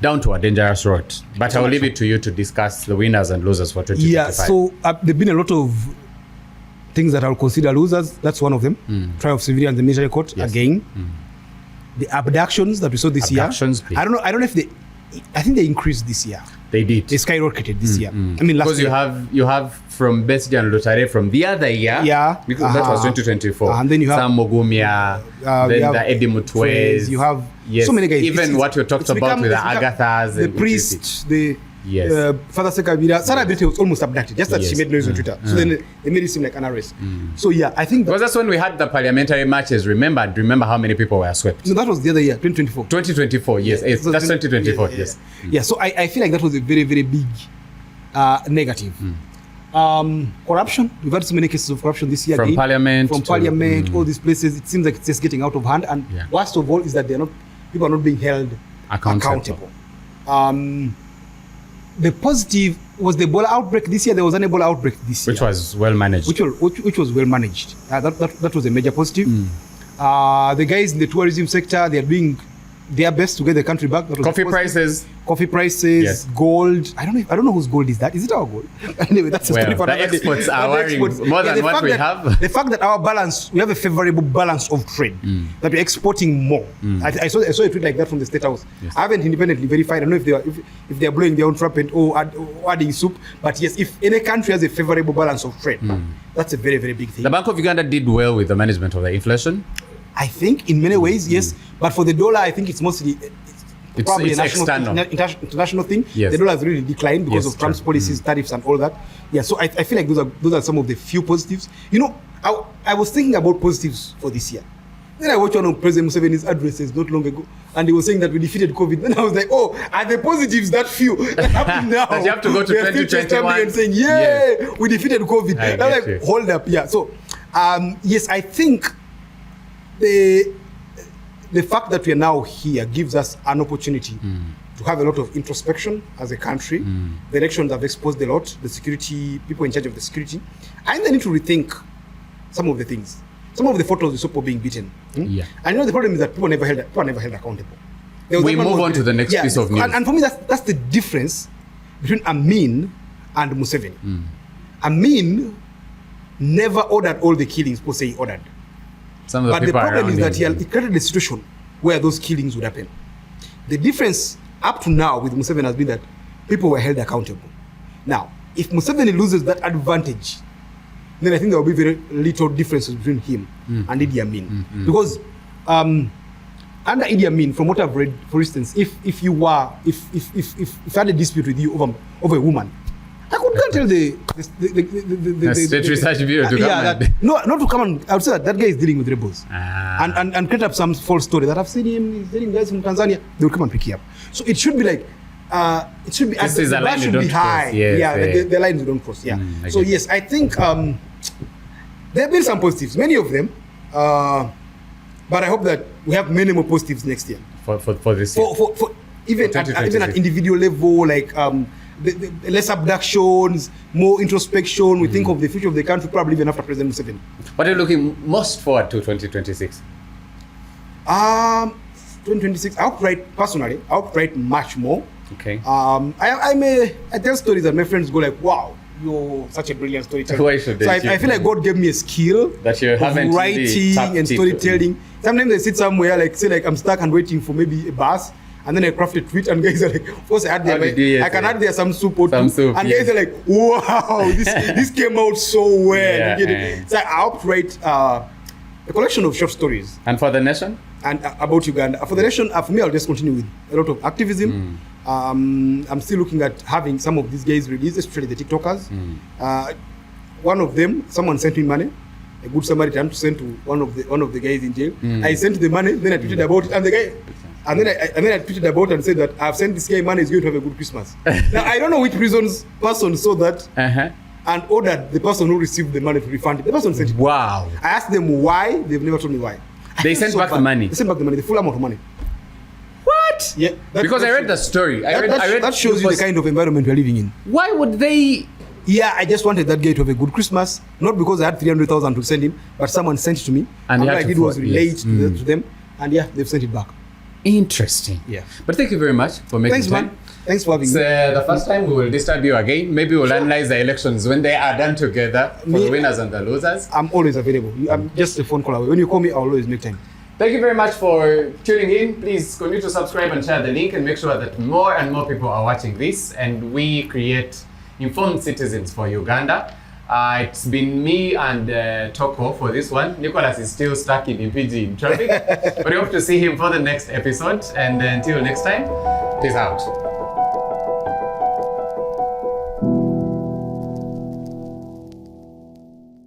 down to a dangerous road. But I'll leave it to you to discuss the winners and losers for 2025. Yeah, so there have been a lot of things that I'll consider losers. That's one of them. Trial of civilians, the military court, again. The abductions that we saw this year. I don't know if I think they increased this year. They did. They skyrocketed this year. I mean, last year. Because you have from Besigye and Lutare from the other year. Yeah. Because that was 2024. And then you have Sam Mogumia, then the Eddie Mutwez. You have so many guys. Even what you talked about with the Agathas. The priest, Father Sekabira. Sarah Bireete was almost abducted. Just that she made noise on Twitter. So then they made it seem like an arrest. So yeah, I think because that's when we had the parliamentary matches. Remember how many people were swept. No, that was the other year, 2024. 2024, yes. That's 2024, yes. Yeah, so I feel like that was a very, very big negative. Corruption. We've had so many cases of corruption this year. From Parliament, all these places. It seems like it's just getting out of hand. And worst of all is that people are not being held accountable. The positive was the Ebola outbreak this year. There was an Ebola outbreak this year. Which was well managed. Which was well managed. That was a major positive. The guys in the tourism sector, they are doing their best to get the country back. Coffee prices, gold. I don't know whose gold is that. Is it our gold? Anyway, that's a story for another day. The exports are worrying more than what we have. The fact that we have a favorable balance of trade, that we're exporting more. I saw a tweet like that from the State House. Yes. I haven't independently verified. I don't know if they are blowing their own trumpet or adding soup. But yes, if any country has a favorable balance of trade, that's a very, very big thing. The Bank of Uganda did well with the management of the inflation. I think in many ways, yes. But for the dollar, I think it's mostly probably it's a national international thing. Yes. The dollar has really declined because Yes, of Trump's true. policies, tariffs, and all that. Yeah, so I feel like those are some of the few positives. You know, I was thinking about positives for this year. Then I watched one of President Museveni's addresses not long ago, and he was saying that we defeated COVID. Then I was like, oh, are the positives that few that happen now? That you have to go to 2021 and saying, yeah, we defeated COVID. I'm like, you. hold up, yeah. So, yes, I think the fact that we are now here gives us an opportunity to have a lot of introspection as a country. The elections have exposed a lot, the security, people in charge of the security. And they need to rethink some of the things. Some of the photos we saw people being beaten. Yeah. And you know the problem is that people never held accountable. We move on to the next piece of news. And for me, that's the difference between Amin and Museveni. Amin never ordered all the killings people say he ordered. But the problem is that he created a situation where those killings would happen. The difference up to now with Museveni has been that people were held accountable. Now, if Museveni loses that advantage, then I think there will be very little differences between him and Idi Amin. Because under Idi Amin, from what I've read, for instance, if you had a dispute with you over a woman, I could go and tell the State Research Bureau to come not to come and I would say that guy is dealing with rebels and create up some false story that I've seen him, he's dating guys from Tanzania, they will come and pick you up. So it should be like the bar should be high. Yes, the lines we don't cross. So yes, I think there have been some positives, many of them, but I hope that we have many more positives next year. For this year. For even at individual level, like the less abductions, more introspection. We think of the future of the country, probably even after President Museveni. What are you looking most forward to 2026? 2026, I hope write much more. Okay. I tell stories that my friends go like, wow, you're such a brilliant storyteller. Why should they? So I feel like God gave me a skill that you haven't of writing and storytelling. Sometimes I sit somewhere like I'm stuck and waiting for maybe a bus, and then I craft a tweet and guys are like, of course I had there, I can add there some soup or two. And guys are like, wow, this came out so well. So I hope to write a collection of short stories. And for the nation? And about Uganda. For the nation, for me, I'll just continue with a lot of activism. I'm still looking at having some of these guys released, especially the TikTokers. One of them, someone sent me money, a good Samaritan, to send to one of the guys in jail. I sent the money, then I tweeted about it, and the guy, and then I tweeted about it and said that I've sent this guy money, he's going to have a good Christmas. Now I don't know which person saw that and ordered the person who received the money to refund it. The person sent it. Wow. I asked them why, they've never told me why. They sent back the money. They sent back the money, the full amount of money. What? Yeah. Because I read the story. That shows you the kind of environment we're living in. Why would they? Yeah, I just wanted that guy to have a good Christmas. Not because I had 300,000 to send him, but someone sent it to me. And what I did was relate to them. And yeah, they've sent it back. Interesting. Yeah. But thank you very much for making time. Man. Thanks for having me. The first time we will disturb you again. Maybe we'll analyze the elections when they are done together for the winners and the losers. I'm always available. I'm just a phone call away. When you call me, I'll always make time. Thank you very much for tuning in. Please continue to subscribe and share the link and make sure that more and more people are watching this and we create informed citizens for Uganda. It's been me and Toko for this one. Nicholas is still stuck in Mpigi in traffic. But we hope to see him for the next episode. And until next time, peace out.